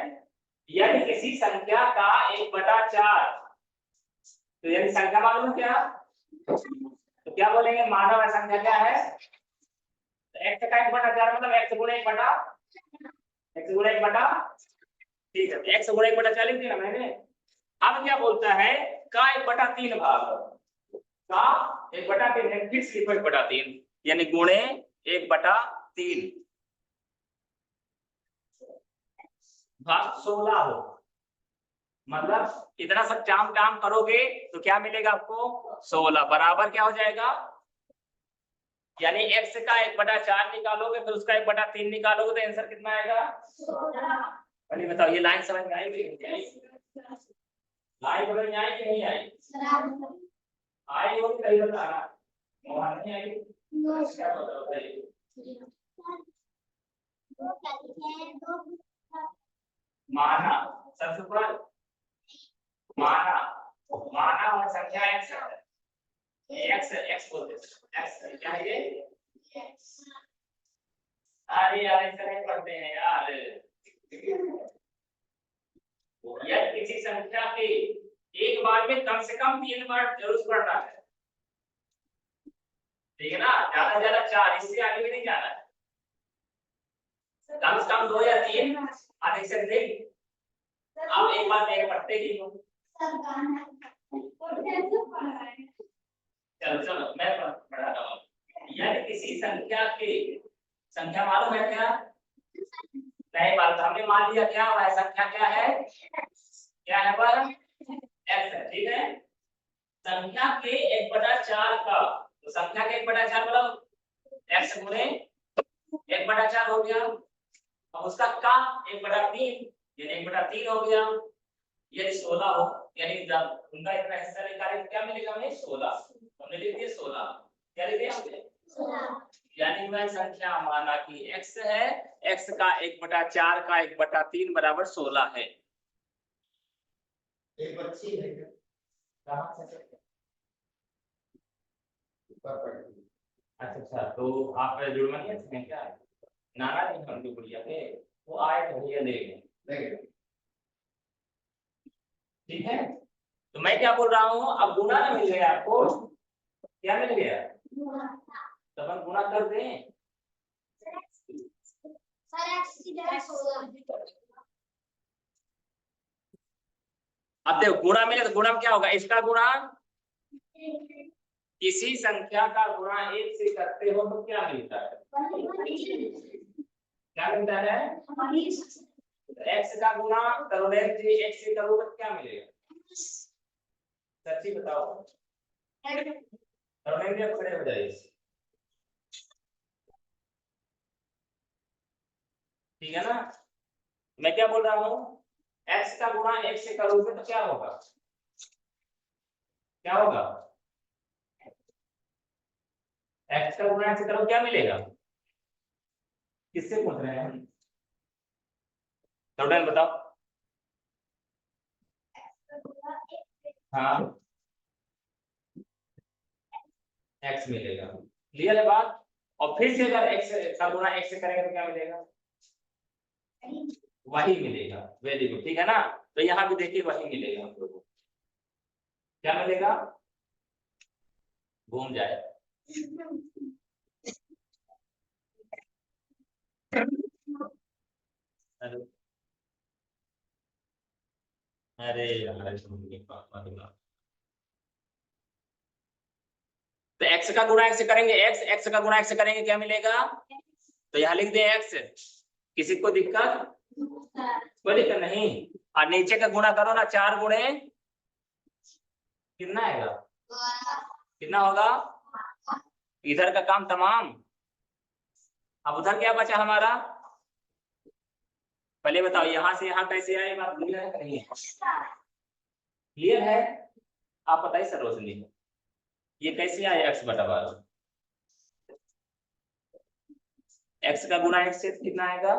यदि किसी संख्या का 1/4, तो यदि संख्या मालूम है क्या, तो क्या बोलेंगे? मानव संख्या क्या है? x का 1/4 मतलब x गुणे 1/, ठीक है, x गुणे 1/4 लिख दिया मैंने। अब क्या बोलता है? का 1/3 भाग, का 1/3 है, फिक्स लिखो 1/3 यानी गुणे 1/3 भाग 16 हो। मतलब इतना सब काम काम करोगे तो क्या मिलेगा आपको? 16 बराबर क्या हो जाएगा? यानी x का 1/4 निकालोगे फिर उसका 1/3 निकालोगे तो आंसर कितना आएगा? 16। पहले बताओ ये लाइन समझ में आई कि नहीं आई? लाइन समझ में आई कि नहीं आई? आई हो तो सही बताना, वहां नहीं आई क्या बताओ भाई? माना सबसे ऊपर, माना माना और संख्या x है, x बोलते हैं, x क्या है ये? अरे यार ऐसा नहीं पढ़ते हैं यार। यदि किसी संख्या के एक बार में कम से कम 3 बार जरूर पढ़ना है, ठीक है ना, ज्यादा से ज्यादा 4, इससे आगे भी नहीं जाना है, कम से कम 2 या 3 अधिक से अधिक आप एक बार में पढ़ते ही हो। चलो चलो मैं पढ़ा रहा हूँ। यदि किसी संख्या के, संख्या मालूम है क्या? नहीं मालूम, हमने मान लिया क्या वह संख्या क्या है? क्या है पर x है, ठीक है। संख्या के 1/4 का, तो संख्या के 1/4 मतलब x गुणे 1/4 हो गया। अब उसका का 1/3 यानी 1/3 हो गया। यदि 16 हो, यानी जब उनका इतना हिस्सा निकाले तो क्या मिलेगा हमें? 16। हमने लिख दिया 16। क्या लिख दिया हमने? 16। यानी वह संख्या माना कि x है, x का 1/4 का 1/3 बराबर 16 है। एक बच्ची है क्या? कहाँ से? अच्छा अच्छा, तो आप जुड़वा नहीं है क्या? नाना जी हम लोग बुढ़िया थे, वो आए तो ये देखें, ठीक है। तो मैं क्या बोल रहा हूँ, अब गुना ना मिल गया आपको, क्या मिल गया, तो अपन गुना कर दें। अब देखो गुणा मिले तो गुणा में क्या होगा, इसका गुणा किसी संख्या का गुणा एक से करते हो तो क्या मिलता है, क्या मिलता है, एक्स का गुणा करोगे एक्स से करोगे तो क्या मिलेगा, सच्ची बताओ, करोगे खड़े हो जाइए, ठीक है ना। मैं क्या बोल रहा हूँ, x का गुणा x से करोगे तो क्या होगा, क्या होगा, x का गुणा x से करो क्या मिलेगा, किससे पूछ रहे हैं, स्टूडेंट बताओ। हाँ x मिलेगा, क्लियर है बात। और फिर से अगर x का गुणा x से करेंगे तो क्या मिलेगा, वही मिलेगा, वेरी गुड, ठीक है ना। तो यहाँ भी देखिए वही मिलेगा हम लोगों को, क्या मिलेगा, घूम जाए, अरे अरे यार, तो x का गुणा x से करेंगे, x का गुणा x से करेंगे क्या मिलेगा, तो यहाँ लिख दे x, किसी को दिक्कत, कोई दिक्कत नहीं। और नीचे का गुणा करो ना, 4 गुणे कितना आएगा, कितना होगा, इधर का काम तमाम। अब उधर क्या बचा हमारा, पहले बताओ यहाँ से यहाँ कैसे आए, बात क्लियर है नहीं, क्लियर है, आप बताइए सरोजनी, ये कैसे आए x बटा 12, x का गुणा x से कितना आएगा,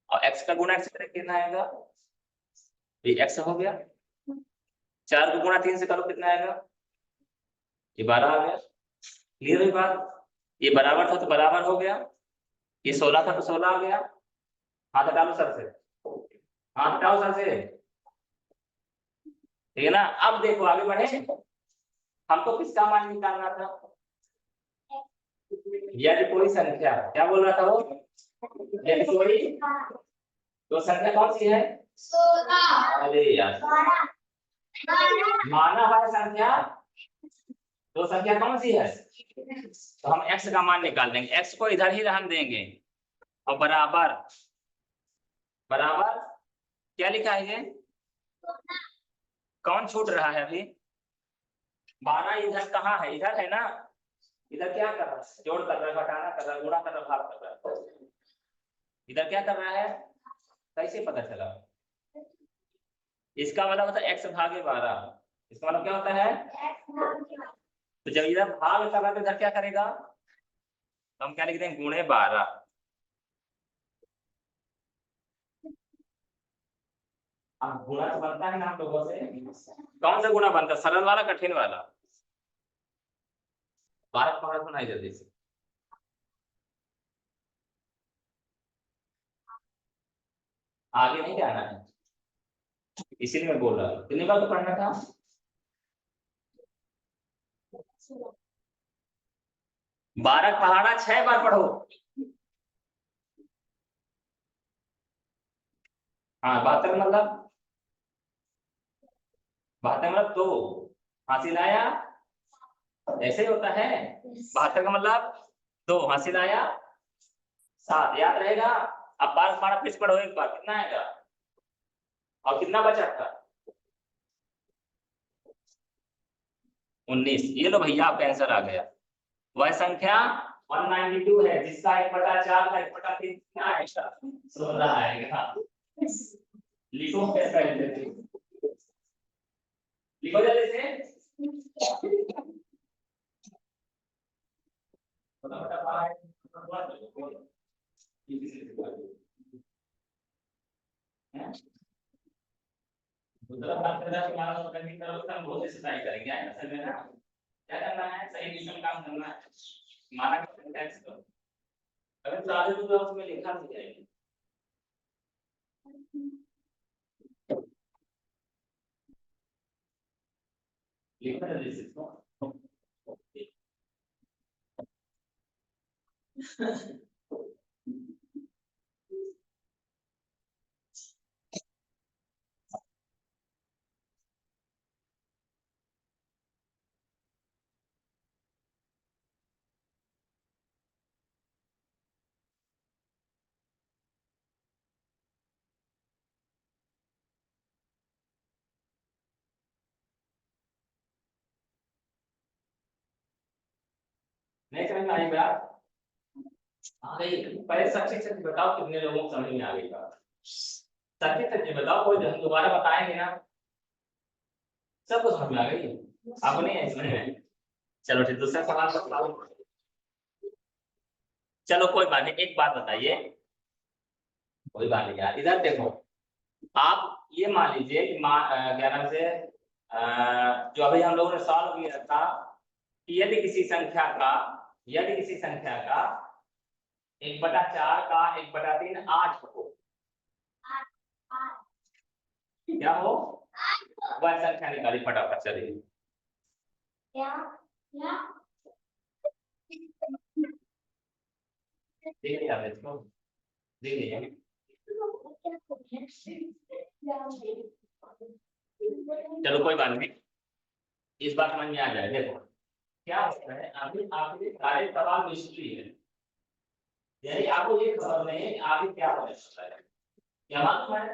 और x का गुणा x से कितना आएगा, ये x हो गया, 4 को गुणा 3 से करो कितना आएगा, ये 12 आ गया, क्लियर है बात। ये बराबर था तो बराबर हो गया, ये 16 था तो 16 आ गया, हाथ हटाओ सर से, हाथ हटाओ सर से, ठीक है ना। अब देखो आगे बढ़े, हमको किसका मान निकालना था, यदि कोई संख्या, क्या बोल रहा था वो, यदि कोई, तो संख्या कौन सी है, 16, अरे यार माना है संख्या, तो संख्या कौन सी है, तो हम x का मान निकाल देंगे, x को इधर ही रहने देंगे, और बराबर, बराबर क्या लिखा है ये, कौन छूट रहा है अभी, 12 इधर कहाँ है, इधर है ना, इधर क्या कर रहा है, जोड़ कर रहा है, घटाना कर रहा है, गुणा कर रहा है, भाग कर रहा है, इधर क्या कर रहा है, कैसे पता चला, इसका मतलब होता है x भागे 12, इसका मतलब क्या होता है, तो जब इधर भाग कर रहा है तो इधर क्या करेगा, तो हम क्या लिख देंगे, गुणे 12, अब गुणा तो बनता है ना हम लोगों से, कौन सा गुणा बनता है, सरल वाला कठिन वाला, 12 पढ़ा सुनाई जल्दी से, आगे नहीं जाना है, इसीलिए मैं बोल रहा हूँ, कितनी बार तो पढ़ना था, 12 पहाड़ा 6 बार पढ़ो, हाँ 72 मतलब, 72 मतलब 2 हासिल आया, ऐसे ही होता है, 72 का मतलब 2 हासिल आया, 7 याद रहेगा। अब 12 पहाड़ा फिर पढ़ो एक बार, कितना आएगा, और कितना बचा था, 19, ये लो भैया आपका आंसर आ गया, वह संख्या 192 है, जिसका 1/4 का 1/3 कितना आएगा, 16 आएगा, लिखो कैसा है, लिखो जल्दी से, करेंगे असल में ना, क्या करना है, सही दिशा में काम करना है, माना अगर तो आगे तो उसमें लिखा नहीं जाएगी, लिखो जल्दी से इसको। नहीं समझ में आई बात? आ गई। पहले सच्ची सच्ची बताओ कितने लोगों को समझ में आ गई बात? सच्ची सच्ची बताओ, कोई हम दोबारा बताएंगे ना। सबको समझ में आ गई? आपको नहीं है समझ में? चलो ठीक, दूसरा सवाल बताओ। चलो कोई बात नहीं, एक बात बताइए। कोई बात नहीं यार, इधर देखो। आप ये मान लीजिए कि क्या नाम से जो अभी हम लोगों ने सॉल्व किया था कि यदि किसी संख्या का 1/4 का 1/3 8 हो, क्या हो? वह संख्या निकाली फटाफट, चलिए। देखिए आप इसको, देखिए चलो कोई बात नहीं, इस बात समझ में आ जाए। देखो क्या होता है, अभी आपके सारे सवाल मिस्ट्री है, यानी आपको ये खबर नहीं है कि आगे क्या होने वाला है, क्या मालूम है?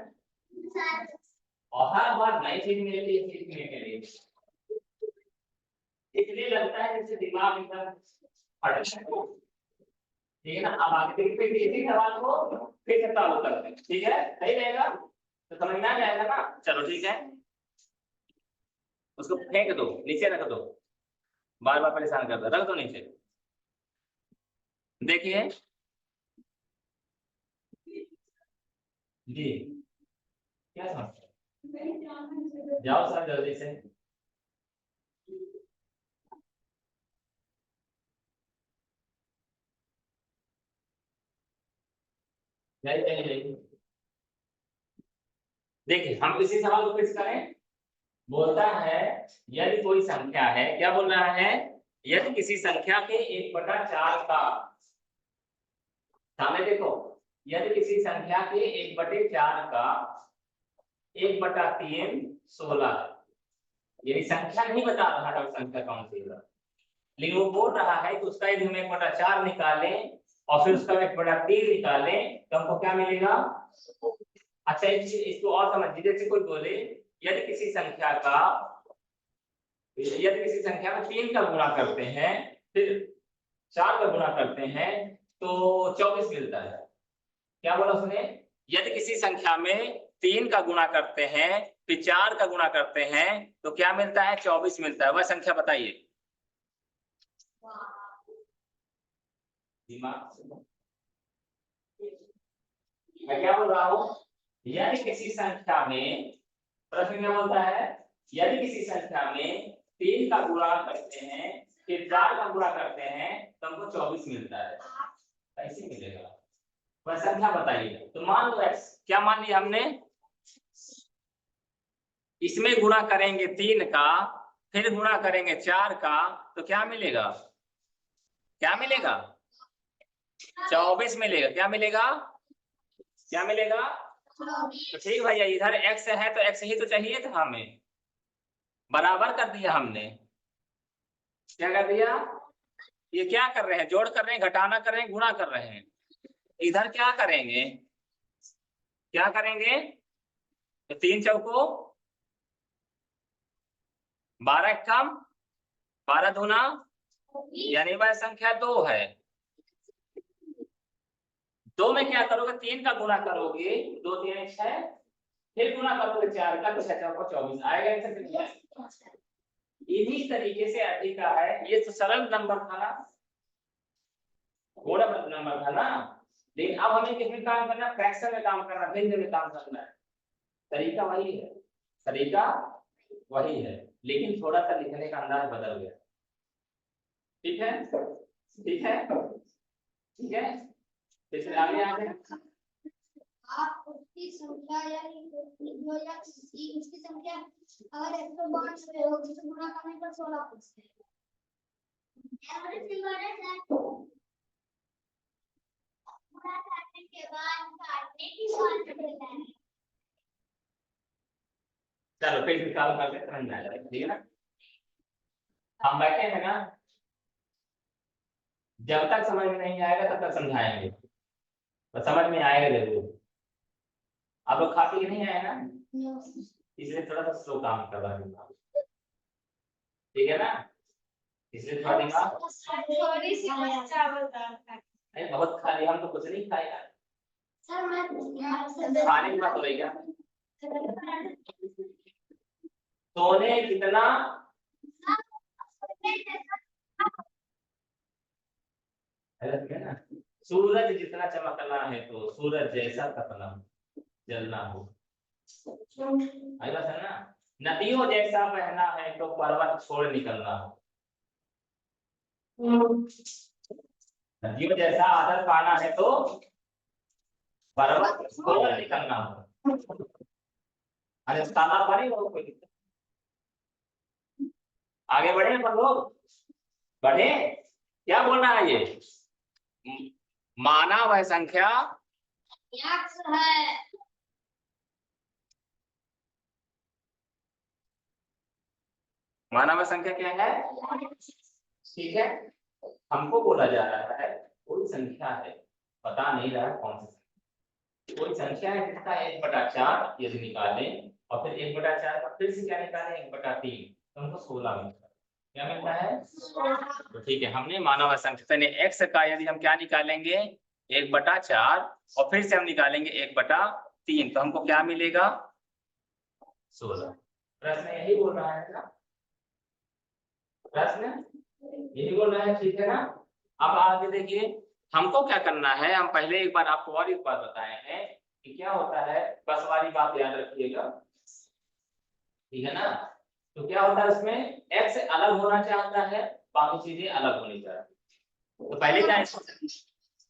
और हर बार नई चीज मिलती है सीखने के लिए, इसलिए लगता है जैसे दिमाग एकदम फट गया। ठीक है ना? अब आगे देखते हैं इसी सवाल को फिर से चालू करते हैं, ठीक है? सही रहेगा तो समझ में आ जाएगा ना। चलो ठीक है, उसको फेंक दो, नीचे रख दो, बार बार परेशान करता, रख दो नीचे। देखिए जी, क्या समस्या? जाओ सर जल्दी से। देखिए हम इसी सवाल को फिर करें। बोलता है यदि कोई संख्या है, क्या बोल रहा है? यदि किसी संख्या के 1/4 का, सामने देखो, यदि किसी संख्या के 1/4 का 1/3 16, यदि संख्या नहीं बता रहा है संख्या कौन सी है, लेकिन वो बोल रहा है कि उसका यदि हम 1/4 निकालें और फिर उसका 1/3 निकालें तो हमको क्या मिलेगा? अच्छा इसको और समझिए, जैसे कोई बोले यदि किसी संख्या में 3 का गुणा करते हैं फिर 4 का गुणा करते हैं तो 24 मिलता है। क्या बोला उसने? यदि किसी संख्या में 3 का गुणा करते हैं फिर 4 का गुणा करते हैं तो क्या मिलता है? 24 मिलता है। वह संख्या बताइए। दिमाग मैं क्या बोल रहा हूं? यदि किसी संख्या में, प्रश्न क्या बोलता है? यदि किसी संख्या में 3 का गुणा करते हैं फिर 4 का गुणा करते हैं तो हमको 24 मिलता है। कैसे मिलेगा? वह संख्या बताइए। तो मान लो x, क्या मान लिया हमने? इसमें गुणा करेंगे 3 का, फिर गुणा करेंगे 4 का, तो क्या मिलेगा? क्या मिलेगा? 24 मिलेगा। क्या मिलेगा? क्या मिलेगा? तो ठीक भैया, इधर x है तो x ही तो चाहिए था हमें, बराबर कर दिया हमने। क्या कर दिया? ये क्या कर रहे हैं? जोड़ कर रहे हैं, घटाना कर रहे हैं, गुणा कर रहे हैं। इधर क्या करेंगे? क्या करेंगे? तो 3 चौको 12 कम 12 दूना, यानी वह संख्या 2 है। 2 में क्या करोगे? 3 का गुणा करोगे, 2 3 6, फिर गुणा करोगे 4 का, तो 6 चौको 24 आएगा। इन्हीं तरीके से अधिक का है, ये तो सरल नंबर था ना, थोड़ा नंबर था ना, लेकिन अब हमें किस में काम करना? फ्रैक्शन में काम करना, भिन्न में काम करना है। तरीका वही है, तरीका वही है, लेकिन थोड़ा सा लिखने का अंदाज बदल गया। ठीक है, ठीक है, ठीक है। आगे आगे की संख्या यानी जो या उसकी संख्या अगर 192 हो तो गुणा करने पर 16 बचते हैं। गुणा करने के बाद काटने की बात करता है। चलो फिर निकाल करके समझ में आ जाएगा, ठीक है ना। हम बैठे हैं ना, जब तक समझ में नहीं आएगा तब तक समझाएंगे, तो समझ में आएगा जरूर। आप लोग खा पी के नहीं आए ना, इसलिए थोड़ा सा स्लो काम कर रहा है, ठीक है ना, इसलिए थोड़ा दिमाग थोड़ी सी चावल दाल अरे बहुत खा लिया, हम तो कुछ नहीं खाए यार। सर मैं खाने की बात हो रही क्या? सोने कितना है ना, सूरज जितना चमकना है तो सूरज जैसा तपना जलना हो, आई बात है ना। नदियों जैसा बहना है तो पर्वत छोड़ निकलना हो, नदियों जैसा आदर पाना है तो पर्वत छोड़ निकलना हो। अरे तालाब पानी हो कोई दिक्कत? आगे बढ़े अपन लोग, बढ़े। क्या बोलना है ये? माना वह संख्या यक्ष है। माना वह संख्या क्या है? ठीक है, हमको बोला जा रहा है कोई संख्या है, पता नहीं रहा कौन सी कोई संख्या है जिसका 1/4 यदि निकालें और फिर 1/4 का फिर से क्या निकालें 1/3, तो हमको 16 मिलता है। क्या मिलता है? तो ठीक है, हमने माना हुआ संख्या यानी x का यदि हम क्या निकालेंगे 1/4 और फिर से हम निकालेंगे 1/3, तो हमको क्या मिलेगा 16। प्रश्न यही बोल रहा है ना, प्रश्न यही बोल रहा है, ठीक है ना। अब आगे देखिए हमको क्या करना है, हम पहले एक बार आपको और एक बात बताए हैं कि क्या होता है, बस वाली बात याद रखिएगा, ठीक है ना। तो क्या होता है उसमें x अलग होना चाहता है, बाकी चीजें अलग होनी चाहिए, तो पहले क्या है,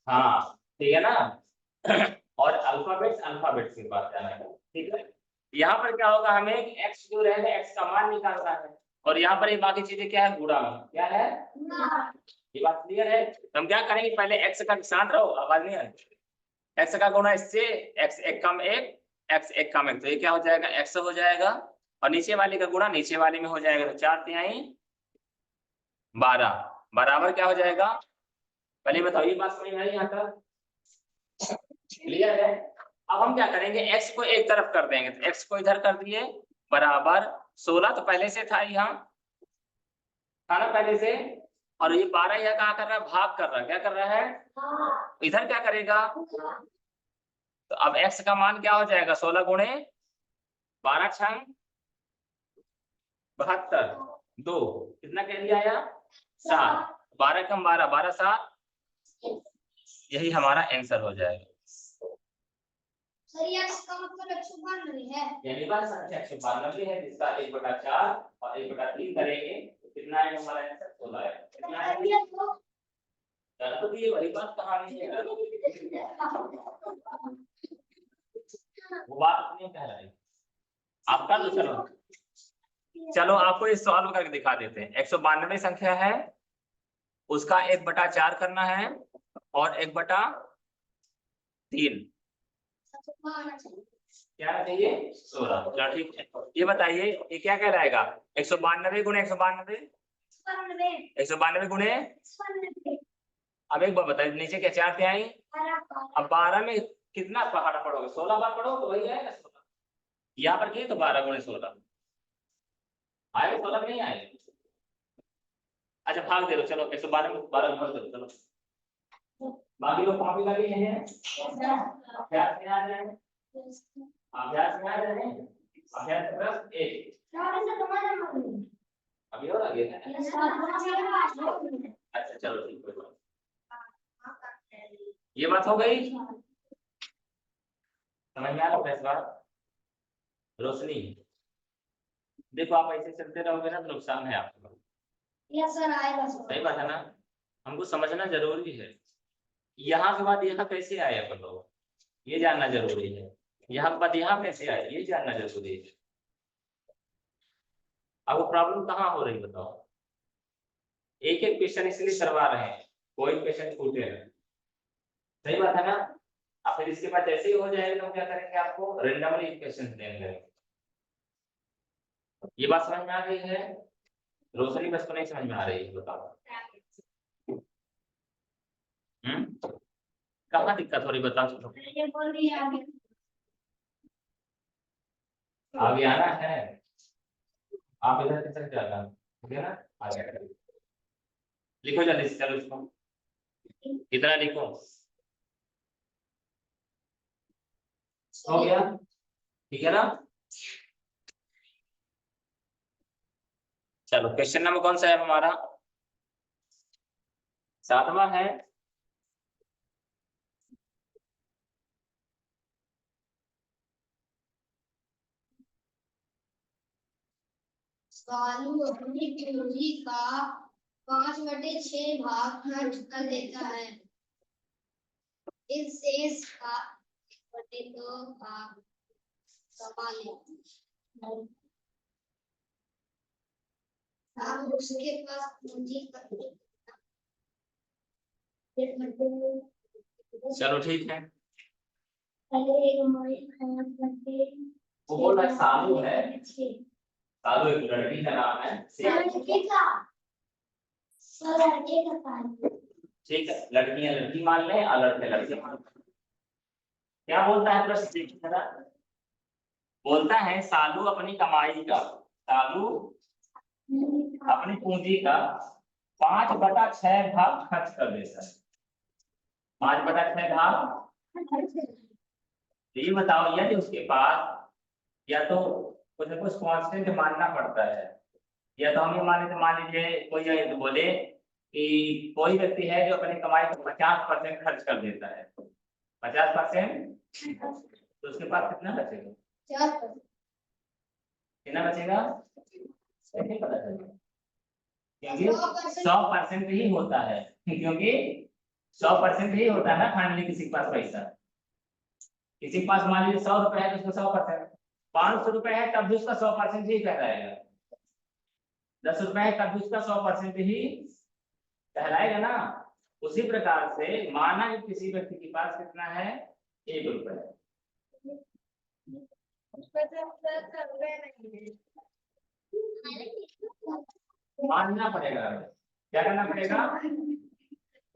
हाँ ठीक है ना। और अल्फाबेट्स की बात करना है, ठीक है। यहाँ पर क्या होगा, हमें x जो रहेगा x का मान निकालना है, और यहाँ पर ये बाकी चीजें क्या है, गुणा में क्या है, ये बात क्लियर है। तो हम क्या करेंगे, पहले x का शांत रहो, आवाज नहीं आई, x का गुणा इससे, x एक कम एक, x एक कम एक, तो ये क्या हो जाएगा x हो जाएगा, और नीचे वाले का गुणा नीचे वाले में हो जाएगा, तो 4×3 12 बराबर क्या हो जाएगा, पहले बताओ ये बात समझ में आई यहाँ तक, क्लियर है। अब हम क्या करेंगे, x को एक तरफ कर देंगे, तो x को इधर कर दिए बराबर 16, तो पहले से था यहाँ, था ना पहले से, और ये 12 यहाँ कहाँ कर रहा है, भाग कर रहा है, क्या कर रहा है, इधर क्या करेगा, तो अब x का मान क्या हो जाएगा, 16×12 = 72, 2 कितना कह दिया आया 7, 12 कम 12 12 7, यही हमारा आंसर हो जाएगा। सर यक्ष का मतलब 192 है, यानी बात संख्या 192 है, जिसका 1/4 और 1/3 करेंगे तो कितना आएगा हमारा आंसर, 16 आएगा। कितना आएगा, गणपति ये वही बात कहानी है, वो बात नहीं कह रही आपका, तो चलो आपको ये सॉल्व करके दिखा देते हैं। 192 संख्या है, उसका 1/4 करना है और 1/3 क्या चाहिए 16, चलो ठीक है। ये बताइए ये क्या कहलाएगा, 192 गुणे 192, 192 गुणे, अब एक बार बताइए नीचे क्या 4 थे आई, अब 12 में कितना पहाड़ पढ़ोगे, 16 बार पढ़ो तो वही आएगा 16, यहाँ पर किए तो 12×16 आएगा, 16 नहीं आएगा। अच्छा भाग दे दो, चलो 112 में 12 भाग दो, चलो बाकी लोग कॉपी कर लिए हैं, अभ्यास में आ जाए, अभ्यास में आ जाए, अभ्यास प्लस 1 अभी और आगे है, अच्छा चलो ठीक है, ये बात हो गई, समझ में आ रहा है इस बार। रोशनी देखो आप ऐसे चलते रहोगे ना तो नुकसान है आपको, यस सर आएगा, सही बात है ना, हमको समझना जरूरी है, यहाँ के बाद यहाँ कैसे आए अपन लोग ये जानना जरूरी है, यहाँ बात यहाँ कैसे आई ये जानना जरूरी है। अब वो प्रॉब्लम कहाँ हो रही बताओ। एक एक क्वेश्चन इसलिए करवा रहे हैं कोई क्वेश्चन छूटे ना। सही बात है ना। अब फिर इसके बाद जैसे ही हो जाएगा तो क्या करेंगे आपको रेंडमली क्वेश्चन देंगे। ये बात समझ में आ गई है। रोशनी बस को नहीं समझ में आ रही है बताओ। कहाँ दिक्कत हो रही बताओ। ये बोल रही है आगे। आगे आना है। आप इधर किधर जाना ठीक है ना। आगे लिखो जल्दी से चलो इसको कितना लिखो। हो गया ठीक है ना। चलो क्वेश्चन नंबर कौन सा है हमारा 7वां है। सालू अपनी पूंजी का 5/6 भाग खर्च कर देता है। इस शेष का 1/2 भाग कमा लेता है। अब उसके पास पूंजी का चलो ठीक है। वो बोल रहा है सालू है। सालू एक लड़की का नाम है। ठीक है लड़कियां लड़की मान लें और लड़के लड़के मान लें। क्या बोलता है प्रश्न देखिए जरा। बोलता है सालू अपनी कमाई का सालू अपनी पूंजी का 5/6 भाग खर्च कर देता है। 5/6 भाग। ये बताओ यदि उसके पास या तो कुछ न कुछ कांस्टेंट मानना पड़ता है या तो हम ये मान लीजिए कोई ये बोले कि कोई व्यक्ति है जो अपनी कमाई का 50% खर्च कर देता है 50%। तो उसके पास कितना बचेगा कितना बचेगा नहीं पता चलेगा क्योंकि 100% ही होता है क्योंकि 100% ही होता है ना फाइनली किसी के पास पैसा। किसी के पास मान लीजिए 100 रुपए है तो उसका 100%। 500 रुपए है तब भी उसका 100% ही कहलाएगा। 10 रुपए है तब भी उसका 100% ही कहलाएगा ना। उसी प्रकार से माना कि किसी व्यक्ति के पास कितना है 1 रुपए। मानना पड़ेगा क्या करना पड़ेगा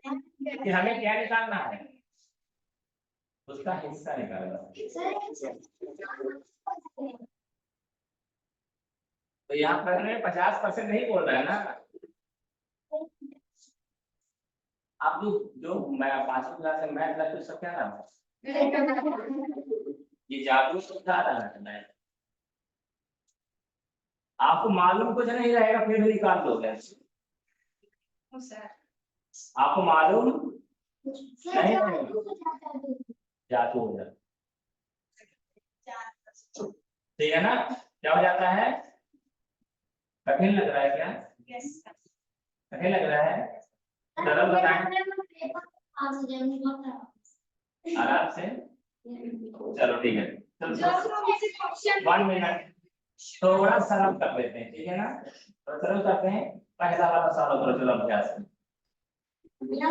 कि हमें क्या निकालना है उसका हिस्सा निकालना। तो यहाँ पर में 50% नहीं बोल रहा है ना। आप जो मैं 5वीं क्लास में मैथ लगता सब क्या नाम है ये जागरूक सिखा रहा है मैं। आपको मालूम कुछ नहीं रहेगा फिर भी निकाल दोगे। आपको मालूम नहीं रहेगा जादू हो जाता ठीक है ना। क्या हो जाता है कठिन लग रहा है क्या कठिन लग रहा है सरल बताएं आराम से। चलो ठीक है 1 मिनट थोड़ा सरल कर लेते हैं ठीक है ना। तो सरल करते हैं पहला वाला सवाल करो चलो अभ्यास में। क्या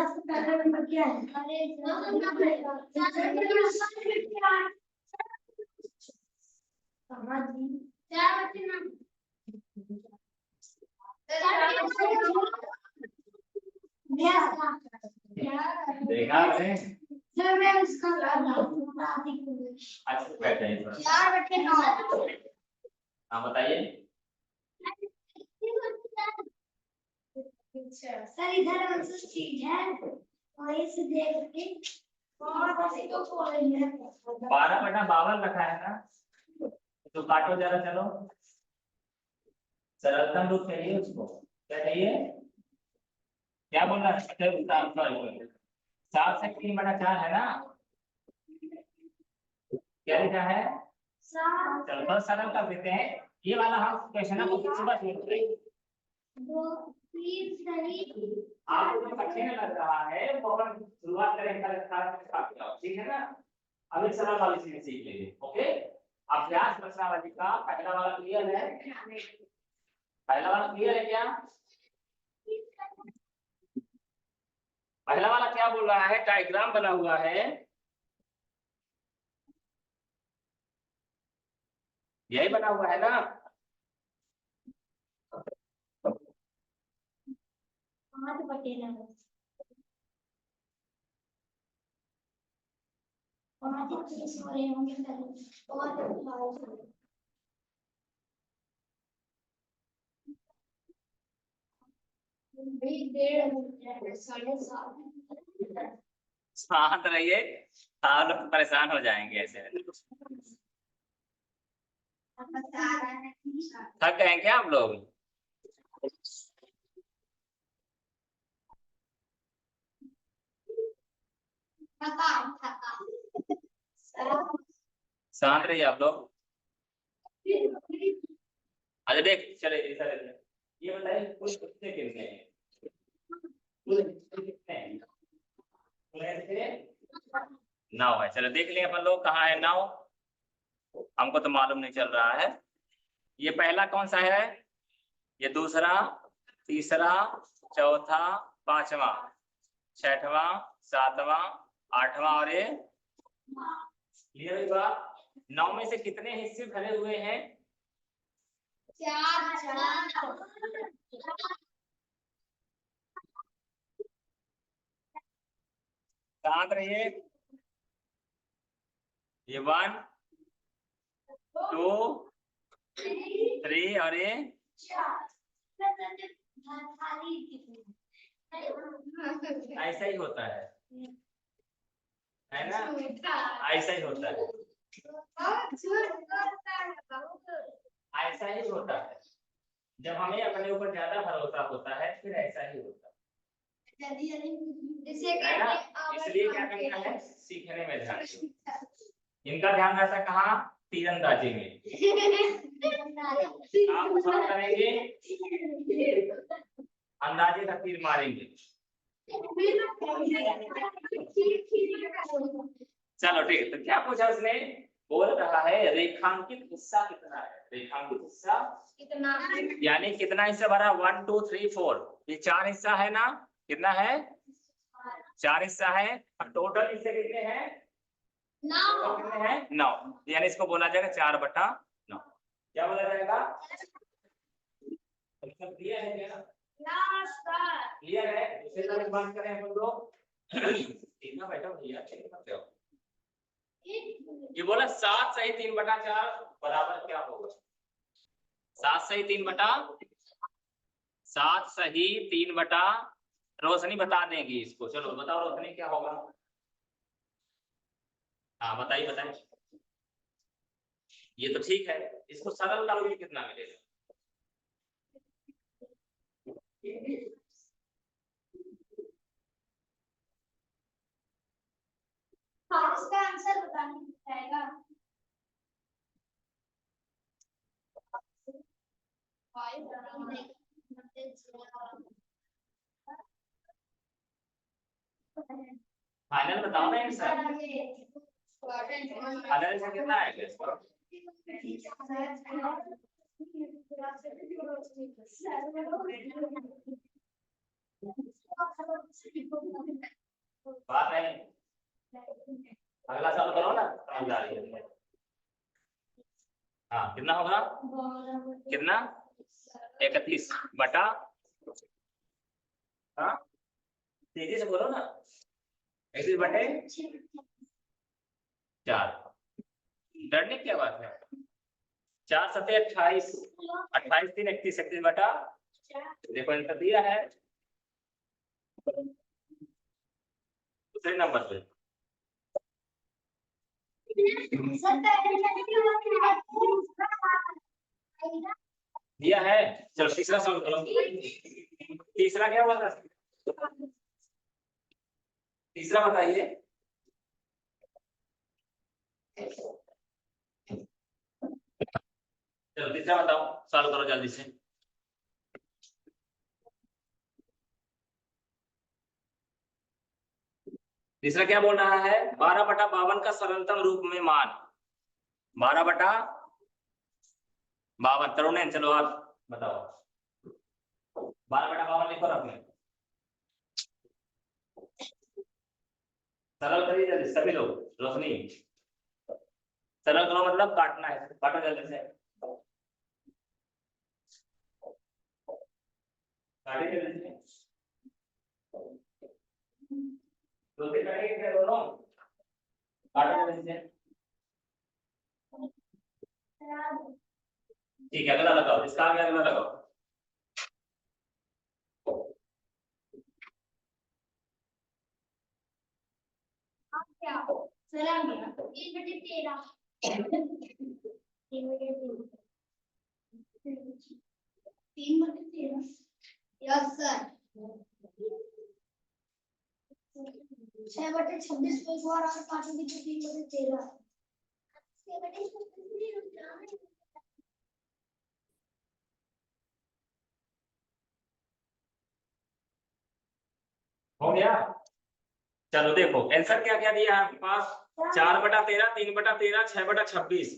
देखा आपने अच्छा बैठ जाइए थोड़ा। हाँ बताइए सर इधर चीज है वहीं से देख के 12/52 रखा है ना। तो काटो जरा चलो सरलतम रूप चाहिए उसको क्या चाहिए क्या बोल रहा है 7 से 3/4 है ना। क्या लिखा है चलो थोड़ा सरल कर देते हैं। ये वाला हम क्वेश्चन सुबह छोड़ देंगे। आपको जो कठिन लग रहा है वो अपन शुरुआत करें ठीक है ना। अब एक सरल वाली चीज सीख लेंगे। ओके, अभ्यास प्रश्नावली का पहला वाला क्लियर है? पहला वाला क्लियर है क्या? पहला वाला क्या बोल रहा है? डायग्राम बना हुआ है, यही बना हुआ है ना? शांत रहिए, आप लोग परेशान हो जाएंगे ऐसे। थक गए क्या आप लोग? शांत रहिए आप लोग। अच्छा देख, चले ये बताइए कुल कितने कितने हैं? कुल कितने हैं? 9 है। चलो देख लें अपन लोग, कहाँ है 9? हमको तो मालूम नहीं चल रहा है। ये पहला कौन सा है? ये दूसरा, तीसरा, चौथा, पांचवा, छठवां, सातवां, आठवां और ये क्लियर हुआ? 9 में से कितने हिस्से भरे हुए हैं? 4। शांत रहिए। ये 1 2 3 और ये ऐसा ही होता है ना? ऐसा ही होता है, ऐसा ही होता है। जब हमें अपने ऊपर ज्यादा भरोसा होता है फिर ऐसा ही होता है ना? इसलिए क्या करना है, सीखने में ध्यान दो। इनका ध्यान रहता है कहाँ? तीरंदाजी में। आप क्या करेंगे? अंदाजे का तीर मारेंगे। चलो ठीक है, तो क्या पूछा उसने? बोल रहा है रेखांकित हिस्सा कितना है? रेखांकित हिस्सा कितना? यानी कितना हिस्सा भरा? 1 2 3 4, ये 4 हिस्सा है ना? कितना है? 4 हिस्सा है। अब टोटल हिस्से कितने हैं? 9। कितने हैं? 9। यानी इसको बोला जाएगा 4/9। क्या बोला जाएगा? क्लियर है क्या? क्लियर है? दूसरे तरह की बात करें हम लोग, इतना बैठा भैया, ये बोला 7 सही 3/4 बराबर क्या होगा? 7 सही 3/, रोशनी बता देंगी इसको। चलो बताओ रोशनी क्या होगा? हाँ बताइए बताइए। ये तो ठीक है, इसको सरल करोगे कितना मिलेगा? हाँ, इसका आंसर बताना पड़ेगा। फाइनल बताओ ना आंसर। फाइनल से कितना आएगा इसका? बात नहीं, अगला साल करो ना, समझ आ रही है। हाँ कितना होगा? कितना? 31 बटा, हाँ तेजी से बोलो ना, 31/4। डरने की क्या बात है? 4 7 28, 28 3 31, 31 बटा, देखो आंसर दिया है दूसरे नंबर पे। दिया है। चलो तीसरा सवाल करो। तीसरा क्या हुआ था? तीसरा बताइए। चलो तीसरा बताओ, सॉल्व करो जल्दी से। तीसरा क्या बोल रहा है, 12/52 का सरलतम रूप में मान, 12/52। तरुण चलो आप बताओ, 12/52 लिखो आपने, सरल करिए जल्दी सभी लोग। रोशनी सरल करो मतलब काटना है, काटो जल्दी से, काटिए जल्दी से। रोशनी काटेंगे क्या दोनों, काटो जल्दी से। ठीक है अगला लगाओ, इसका आगे अगला लगाओ। क्या चला गया 3/13 3/13 यस सर 6/26 को एक बार और काटोगे तो 3/13 हो गया। चलो देखो आंसर क्या क्या दिया है आपके पास, 4/13, 3/13, 6/26,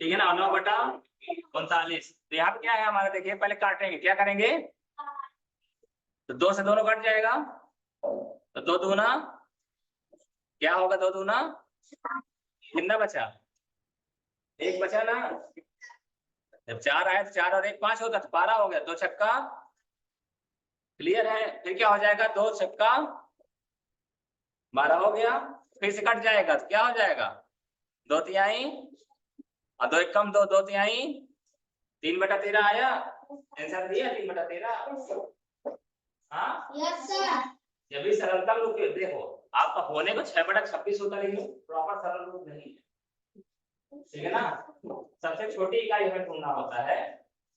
ठीक है ना, 9/39। तो यहाँ पे क्या है हमारा, देखिए पहले काटेंगे, क्या करेंगे, तो 2 से दोनों कट जाएगा, तो 2 दूना क्या होगा, 2 दूना कितना बचा, 1 बचा ना, जब 4 आया तो 4 और 1 5 होता तो 12 हो गया, 2 छक्का, क्लियर है। फिर क्या हो जाएगा, 2 छक्का 12 हो गया, फिर से कट जाएगा तो क्या हो जाएगा, 2 तिहाई और 2 1 कम 2, 2 तिहाई, 3/13 आया, आंसर दिया 3/13। हाँ यस सर जब भी सरलतम रूप देखो, आपका होने को 6/26 होता, लेकिन प्रॉपर सरल रूप नहीं है, ठीक है ना, सबसे छोटी इकाई हमें ढूंढना होता है,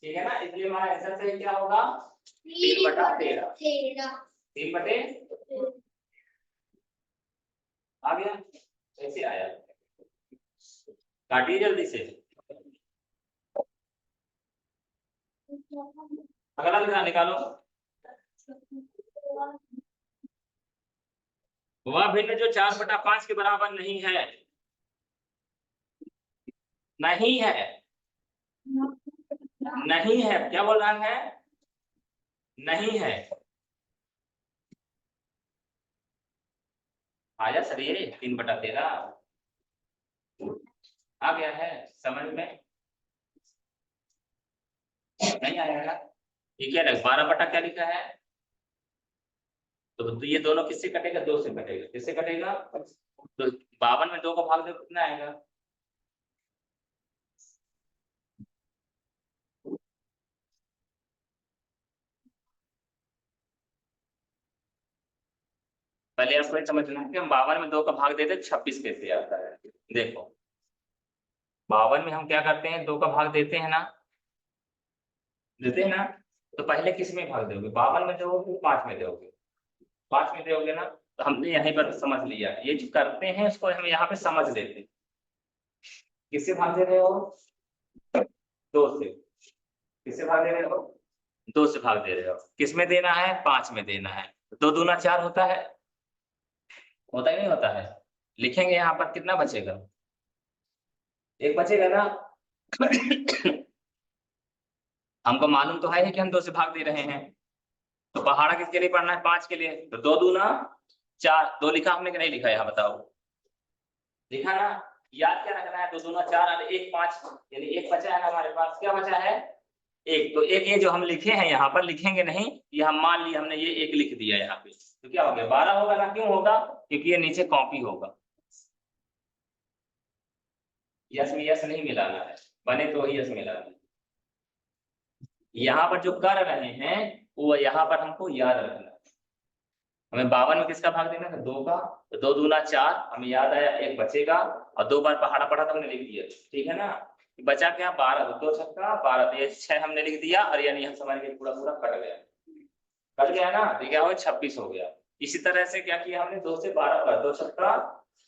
ठीक है ना, इसलिए हमारा आंसर से क्या होगा, 3/13, 3/13 आ गया, कैसे आया, काटिए जल्दी से। अगला निकाल निकालो, वह भिन्न जो 4/5 के बराबर नहीं है, नहीं है, नहीं है, क्या बोल रहा है, नहीं है, आया सर ये 3/13 आ गया है समझ में, नहीं आएगा, ये क्या है 12 बटा क्या लिखा है, तो ये दोनों किससे कटेगा, 2 से कटेगा, किससे कटेगा, तो 52 में 2 को भाग दो कितना आएगा, पहले आपको ये समझना है कि हम 52 में 2 का भाग देते 26 कैसे आता है। देखो 52 में हम क्या करते हैं, 2 का भाग देते हैं ना, देते हैं ना, तो पहले किस में भाग दोगे, 52 में दोगे 5 में दोगे, 5 में दोगे ना, तो हमने यहीं पर समझ लिया, ये जो करते हैं उसको हम यहाँ पे समझ लेते हैं, किससे भाग दे रहे हो, 2 से, किससे भाग दे रहे हो, 2 से भाग दे रहे हो, किस में देना है, 5 में देना है, 2 दूना 4 होता है, होता ही नहीं होता है, लिखेंगे यहाँ पर कितना बचेगा, 1 बचेगा ना हमको मालूम तो है कि हम 2 से भाग दे रहे हैं, तो पहाड़ा किसके लिए पढ़ना है, 5 के लिए, तो 2 दूना 4, 2 लिखा हमने कि नहीं लिखा, यहाँ बताओ, लिखा ना, याद क्या रखना है, 2 दूना 4 और 1 5, यानी 1 बचा है ना हमारे पास, क्या बचा है, 1, तो 1 ये जो हम लिखे हैं यहाँ पर लिखेंगे नहीं, ये हम मान लिया हमने ये 1 लिख दिया यहाँ पे, तो क्या हो गया 12 होगा ना, क्यों होगा, क्योंकि ये नीचे कॉपी होगा, यस में यस नहीं मिलाना है, बने तो ही यस मिलाना है, यहाँ पर जो कर रहे हैं वो यहाँ पर हमको याद रखना है, हमें 52 में किसका भाग देना है, 2 का, तो 2 दूना 4, हमें याद आया 1 बचेगा, और 2 बार पहाड़ा पढ़ा तो हमने लिख दिया, ठीक है ना, बचा क्या 12, तो 2 छक्का 12, तो ये 6 हमने लिख दिया, और यानी हम समझ गए पूरा पूरा कट गया, कट गया ना, तो क्या हो 26 हो गया। इसी तरह से क्या किया हमने, 2 से 12 पर 2 छक्का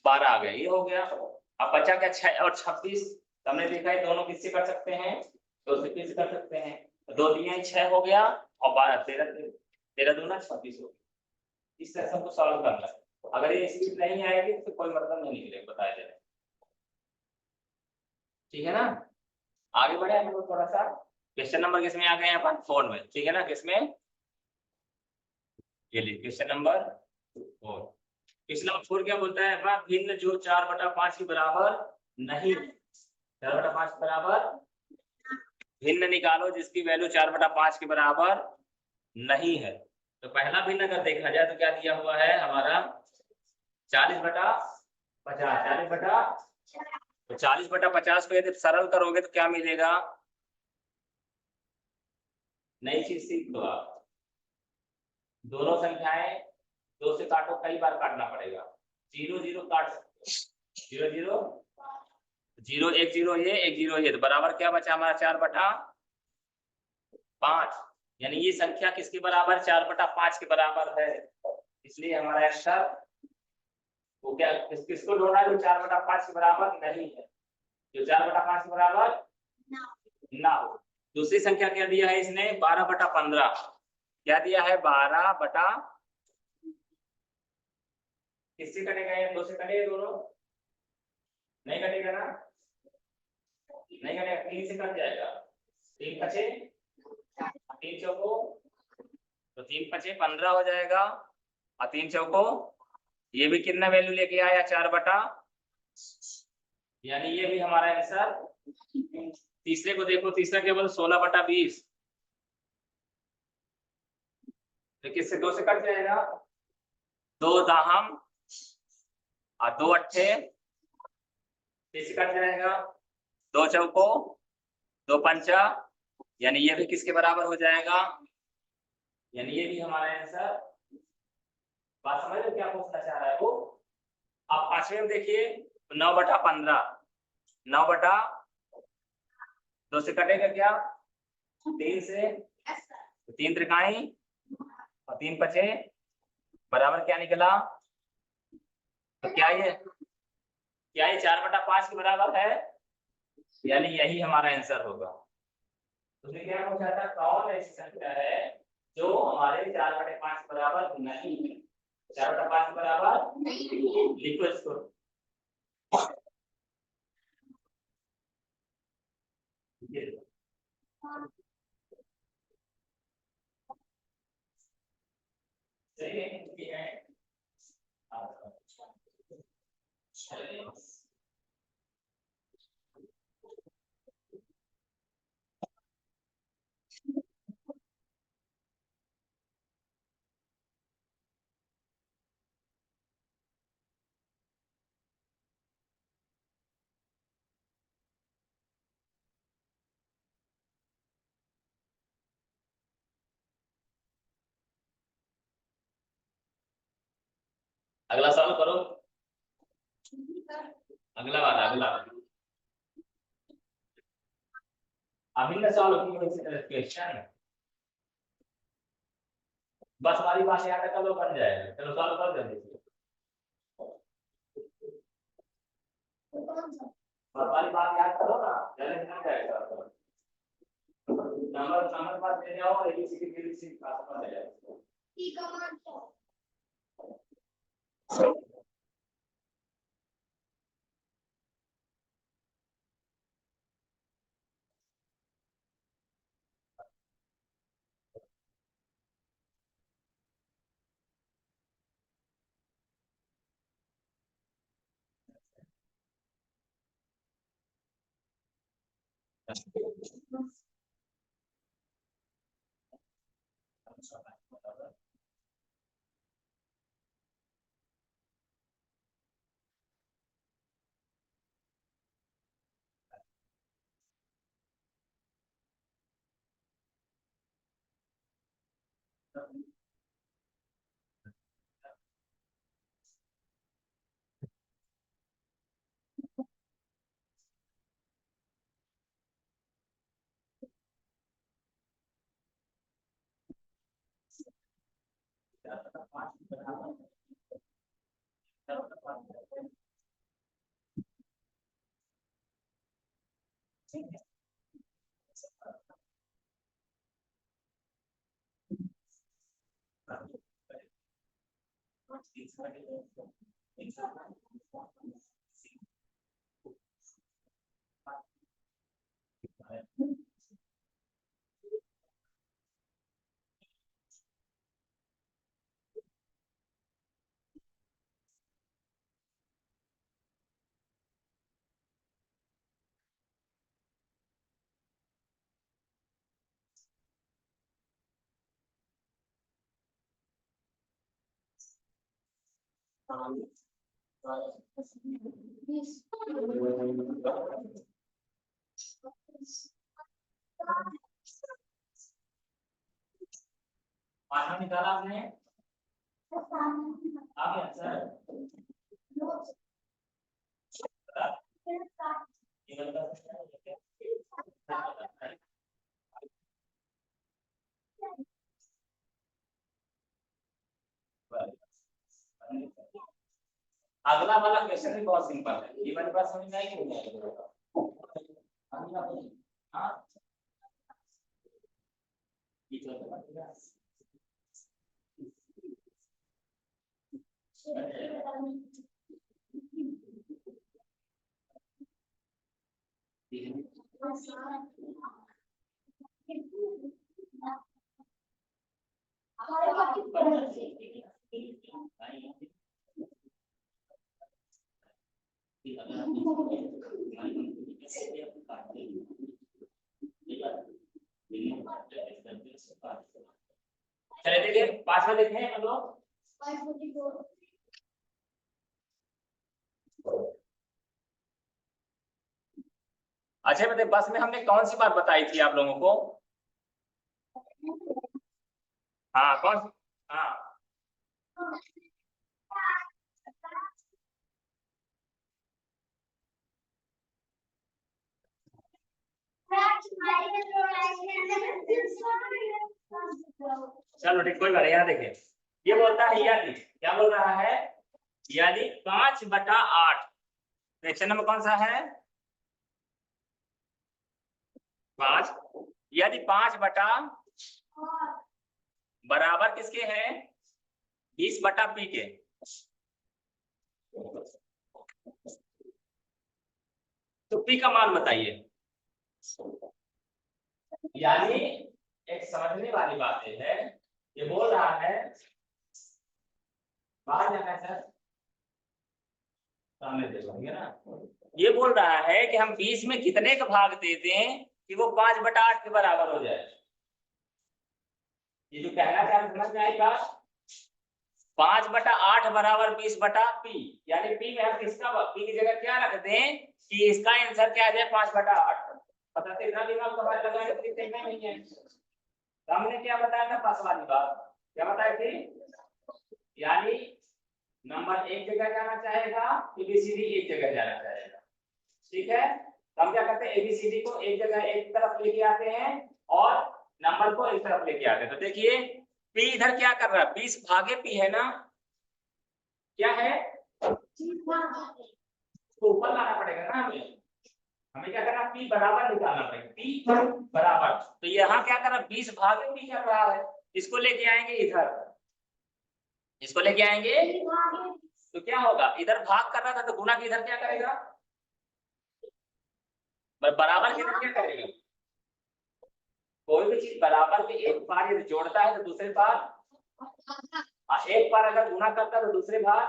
12 आ गया, ये हो गया, अब बचा क्या 6 और 26, हमने देखा है दोनों किससे कर सकते हैं, 2 से किससे कर सकते हैं, 2 दिया 6 हो गया, और 12 13 13 दूना 26 हो गया, इस तरह से हमको सॉल्व करना है, अगर ये स्पीड नहीं आएगी तो कोई मतलब नहीं निकलेगा, बताया जाए। ठीक है ना, आगे बढ़े हम लोग थोड़ा सा। क्वेश्चन नंबर किसमें आ गए हैं अपन, 4 में, ठीक है ना, किसमें, ये लीजिए क्वेश्चन नंबर 4। क्वेश्चन नंबर 4 क्या बोलता है, वह भिन्न जो 4/5 के बराबर नहीं, 4/5 के बराबर भिन्न निकालो जिसकी वैल्यू 4/5 के बराबर नहीं है। तो पहला भिन्न अगर देखा जाए तो क्या दिया हुआ है हमारा 40/50, 40/, तो 40/50 को यदि सरल करोगे तो क्या मिलेगा, नई चीज सीख लो आप, दोनों संख्याएं 2 से काटो, कई बार काटना पड़ेगा, 0 0 काट सकते, 0 0 0, 1 0 ये 1 0 ये, तो बराबर क्या बचा हमारा 4/5, यानी ये संख्या किसके बराबर, 4/5 के बराबर है, इसलिए हमारा आंसर वो क्या किसको ढूंढना है, जो 4/5 के बराबर नहीं है, जो 4/5 के बराबर ना हो। दूसरी संख्या क्या दिया है इसने, 12/15, क्या दिया है 12 किससे कटेगा, ये 2 से कटेगा, दोनों नहीं कटेगा ना, नहीं कटेगा, 3 से कट जाएगा, 3 बचे, 3 चौको, तो 3 बचे 15 हो जाएगा, और 3 चौको ये भी कितना वैल्यू लेके आया 4/, यानी ये भी हमारा आंसर। तीसरे को देखो, तीसरा केवल 16/20, तो किससे 2 से कट जाएगा, 2 दाहम और 2 अट्ठे, किससे कट जाएगा, 2 चौको 2 पंचा, यानी ये भी किसके बराबर हो जाएगा, यानी ये भी हमारा आंसर। बात समझ रहे हो क्या पूछना चाह रहा है वो। अब पांचवें में देखिए, 9/15, 9/2 से कटेगा क्या, 3 से, 3 त्रिकाई और 3 पचे बराबर क्या निकला, तो क्या ये 4/5 के बराबर है, यानी यही हमारा आंसर होगा। उसने क्या पूछा था, कौन ऐसी संख्या है जो हमारे 4/5 के बराबर नहीं है, 4/5 के बराबर लिखो इसको, सही है। अगला सवाल करो, अगला वाला, अगला अभी का सवाल क्वेश्चन, बस हमारी बात यहाँ तक लो बन जाएगा, चलो सॉल्व कर जल्दी से, हमारी बात याद करो ना, जल्दी बन जाएगा, नंबर नंबर पास ले जाओ, एबीसी की फिर सी पास कर जाएगा, ठीक है मान लो। पांचवा निकाला आपने, आ गया सर। अगला वाला क्वेश्चन भी बहुत सिंपल है, ये वाली बात समझ में आएगी नहीं आएगी? हाँ चलिए देखिए पांचवा देखें हम लोग। अच्छा बताइए बस में हमने कौन सी बात बताई थी आप लोगों को? हाँ कौन? हाँ चलो ठीक, कोई बात नहीं। यहाँ देखिए ये बोलता है यदि, क्या बोल रहा है? यदि 5/8, क्वेश्चन नंबर कौन सा है? 5। यदि 5 बराबर किसके है? 20/P के। तो P का मान बताइए। यानी एक समझने वाली बात है, ये बोल रहा है, बाहर जाना है सर, सामने देखोगे ना। ये बोल रहा है कि हम 20 में कितने का भाग दे दें कि वो 5/8 के बराबर हो जाए। ये जो कहना चाह समझ में आएगा? 5/8 बराबर 20/P, यानी P में हम किसका P की जगह क्या रख दें कि इसका आंसर क्या आ जाए? 5/8। पता इतना दिमाग तो हमारे लगाने की जरूरत नहीं है। हमने क्या बताया था? पास वाली बात क्या बताई थी? यानी नंबर एक जगह जाना चाहेगा, एबीसीडी एक जगह जाना चाहेगा। ठीक है, हम क्या करते हैं? एबीसीडी को एक जगह एक तरफ लेके आते हैं और नंबर को एक तरफ लेके आते हैं। तो देखिए P इधर क्या कर रहा है? 20/P है ना? क्या है? तो ऊपर लाना पड़ेगा ना हमें क्या करना? P बराबर निकालना पड़ेगा। P बराबर, तो यहाँ क्या कर रहा है? 20/P कर रहा है। इसको लेके आएंगे इधर, इसको लेके आएंगे तो क्या होगा? इधर भाग कर रहा था तो गुना की इधर क्या करेगा? बराबर के इधर क्या करेगा? कोई भी चीज बराबर के एक बार यदि जोड़ता है तो दूसरे बार, एक बार अगर गुना करता है तो दूसरे बार,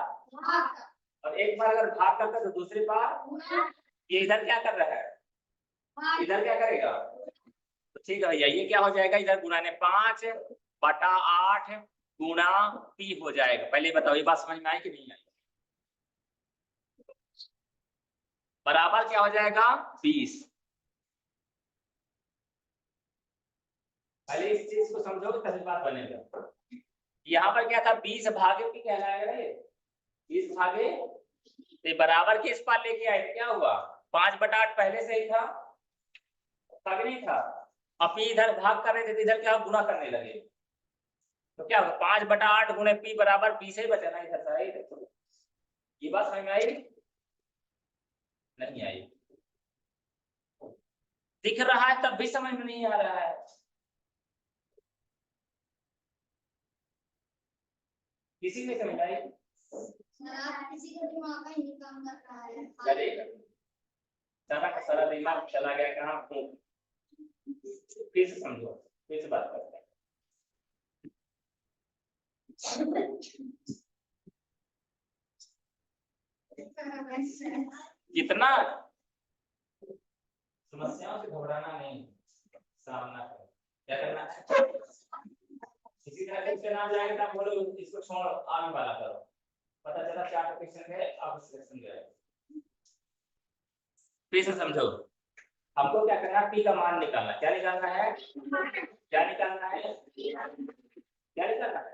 और एक बार अगर भाग करता है तो दूसरे बार। ये इधर क्या कर रहा है? इधर क्या करेगा? तो ठीक है भैया, ये क्या हो जाएगा? इधर गुना ने 5/8 गुना P हो जाएगा। पहले बताओ ये बात समझ में आई कि नहीं आई? बराबर क्या हो जाएगा? 20। पहले इस चीज को समझोगे तभी बात बनेगा। यहाँ पर क्या था? 20/P कहलाएगा रे, 20 तो बराबर के इस पार लेके आए क्या हुआ? 5/8 पहले से ही था, तब नहीं था। अब इधर भाग कर रहे थे तो इधर क्या गुना करने लगे, तो क्या होगा? 5/8 गुणे P बराबर 20 ही बचा ना इधर साइड। ये बात समझ में आई? नहीं आई? दिख रहा है तब भी समझ में नहीं आ रहा है। किसी ने समझ आई? किसी का दिमाग ही नहीं काम कर रहा है। करेगा सारा दिमाग चला गया कहाँ? फिर से समझो, फिर से बात करते हैं। कितना समस्याओं से घबराना नहीं, सामना करो। क्या करना है? किसी तरह से ना जाएगा तो बोलो इसको छोड़, आगे वाला करो। पता चला 4 क्वेश्चन है, अब सिलेक्शन गया। फिर से समझो, हमको क्या करना है? पी का मान निकालना। क्या निकालना है? क्या निकालना है? क्या निकालना है?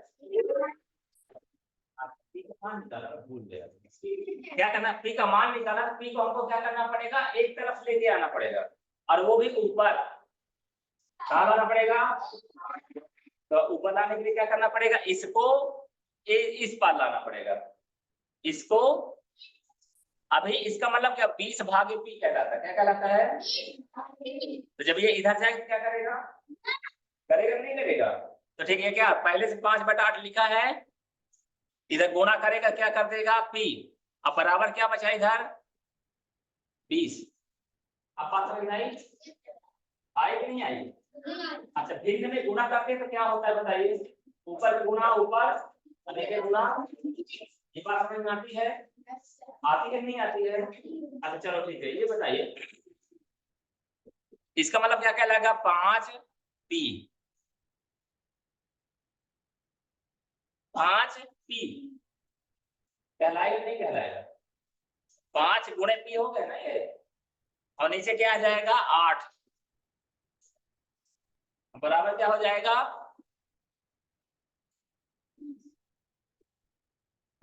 पी का मान निकालना, भूल गया। क्या करना? पी का मान निकाला। पी को हमको क्या करना पड़ेगा? एक तरफ लेके आना पड़ेगा, और वो भी ऊपर। कहाँ लाना पड़ेगा? तो ऊपर लाने के लिए क्या करना पड़ेगा? इसको इस पार लाना पड़ेगा। इसको अभी इसका मतलब क्या? 20 भागे पी कहलाता है। क्या कहलाता है? तो जब ये इधर जाएगा क्या करेगा? करेगा नहीं करेगा? तो ठीक है, क्या पहले से 5/8 लिखा है, इधर गुणा करेगा, क्या कर देगा? पी। अब बराबर क्या बचा इधर? 20। अब बात समझ में आई? आई कि नहीं आई? अच्छा, भिन्न में गुणा करते हैं तो क्या होता है बताइए? ऊपर गुणा ऊपर, नीचे गुणा। ये बात समझ में आती है? आती है नहीं आती है? अच्छा चलो ठीक है, ये बताइए इसका मतलब क्या कहलाएगा? 5p 5p कहलाएगा नहीं कहलाएगा? 5 गुणे p हो गया ना ये, और नीचे क्या आ जाएगा? 8 बराबर क्या हो जाएगा?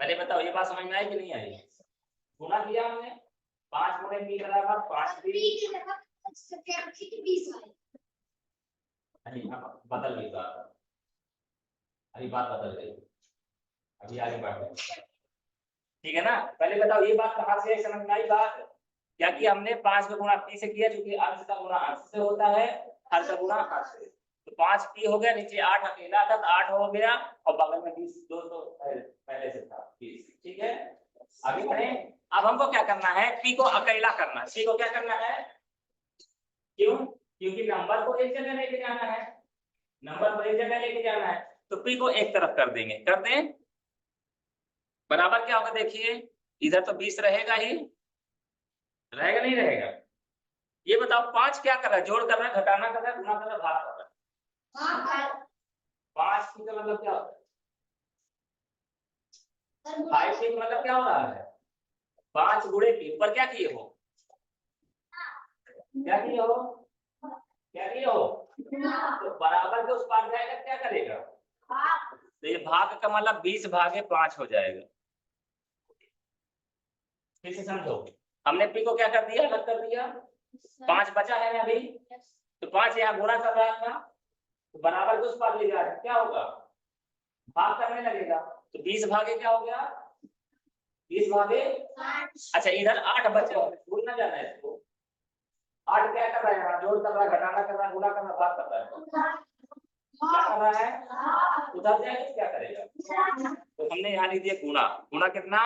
पहले बताओ, ये बात समझ में आई कि नहीं आई? गुणा किया हमने, 5 गुणे p बराबर 5p। बदल गई बात, अभी बात बदल गई, अभी आगे बढ़ते हैं। ठीक है ना? पहले बताओ ये बात कहाँ से समझ में आई बात? क्या किया हमने? 5 का गुणा p से किया, क्योंकि अंश का गुणा अंश से होता है, हर का गुणा हर से। तो 5p हो गया, नीचे 8 अकेला था तो 8 हो गया, और बगल में 20 2 पहले से था 20। ठीक है, आगे बढ़ें। अब हमको क्या करना है? p को अकेला करना है। p को क्या करना है? क्यों? क्योंकि नंबर को एक जगह लेके जाना है, नंबर को एक जगह लेके जाना है, तो p को एक तरफ कर देंगे। कर दें, बराबर क्या होगा? देखिए इधर तो 20 रहेगा ही, रहेगा नहीं रहेगा? ये बताओ 5 क्या कर रहा है? जोड़ कर रहा है, घटाना कर रहा है, गुणा कर रहा है, भाग कर रहा है? 5 का मतलब क्या होता है? 5 का मतलब क्या हो रहा है? 5 गुणे p। ऊपर क्या किए हो? क्या किए हो? क्या किए हो? तो बराबर के उस पार जाएगा, क्या करेगा? तो ये भाग का मतलब 20 भागे 5 हो जाएगा। फिर से समझो, हमने p को क्या कर दिया? अलग कर दिया। 5 बचा है ना अभी, तो 5 यहाँ गुणा कर रहा है ना, तो बराबर के उस पार ले जा रहा है, क्या होगा? भाग करने लगेगा। तो 20 भागे क्या हो गया? 20 भागे। अच्छा, इधर 8 बचे, भूल ना जाना है इसको। 8 क्या कर रहा है? यहाँ जोड़ कर रहा है, घटाना कर रहा है, गुणा कर रहा है, भाग कर रहा है। क्या कर रहा है? उधर जाएगा तो क्या करेगा? तो हमने यहाँ लिख दिया गुणा। गुणा कितना?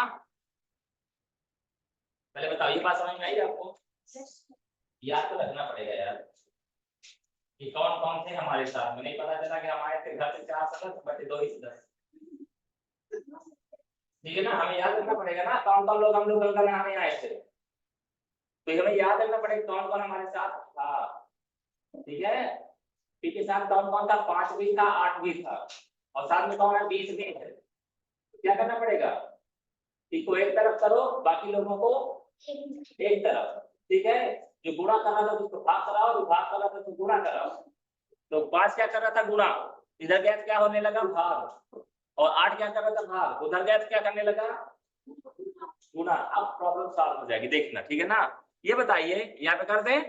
पहले बताओ, ये बात समझ में आई आपको? याद तो रखना पड़ेगा यार कि कौन कौन थे हमारे साथ में। नहीं पता चला कि हमारे थे घर से 4 सदस्य, बचे 2 ही सदस्य। ठीक है ना? हमें याद रखना पड़ेगा ना कौन कौन लोग हम लोग कल नहाने आए थे, तो हमें याद रखना पड़ेगा कौन कौन हमारे साथ था। ठीक है, पी के साथ कौन कौन था? 5 भी था, 8 भी था, और साथ में कौन है? 20 भी है। क्या करना पड़ेगा? पी को एक तरफ करो, बाकी लोगों को एक तरफ। ठीक है, जो गुणा कर रहा था उसको भाग कराओ, जो भाग कर रहा था उसको गुणा कराओ। तो 5 क्या कर रहा था? गुणा। इधर गया तो क्या होने लगा? भाग। और 8 क्या कर रहा था? भाग। उधर गया तो क्या करने लगा? गुणा। अब प्रॉब्लम सॉल्व हो जाएगी, देखना। ठीक है ना? ये बताइए, यहाँ पे कर दें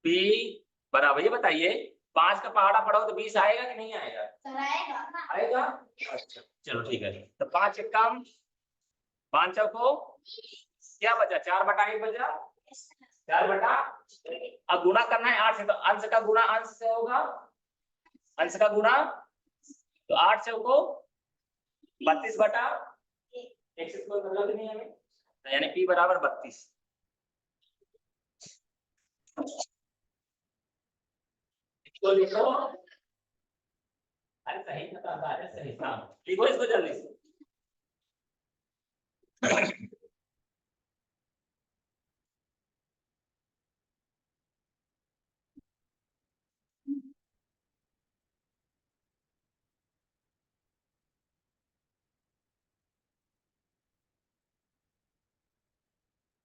p बराबर, ये बताइए 5 का पहाड़ा पढ़ो तो 20 आएगा कि नहीं आएगा? आएगा। अच्छा चलो ठीक है, तो 5 एक काम, 5 चौको क्या बचा? 4/1 बचा, 4 अब गुणा करना है 8 से, तो अंश का गुणा अंश से होगा, अंश का गुणा, तो 8 चौको 32/1। x कोई मतलब नहीं है हमें, तो यानी p बराबर 32। इसको लिखो, अरे सही बता रहे, सही हाँ लिखो इसको जल्दी से।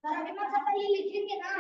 सर अभी मतलब ये लिखेंगे ना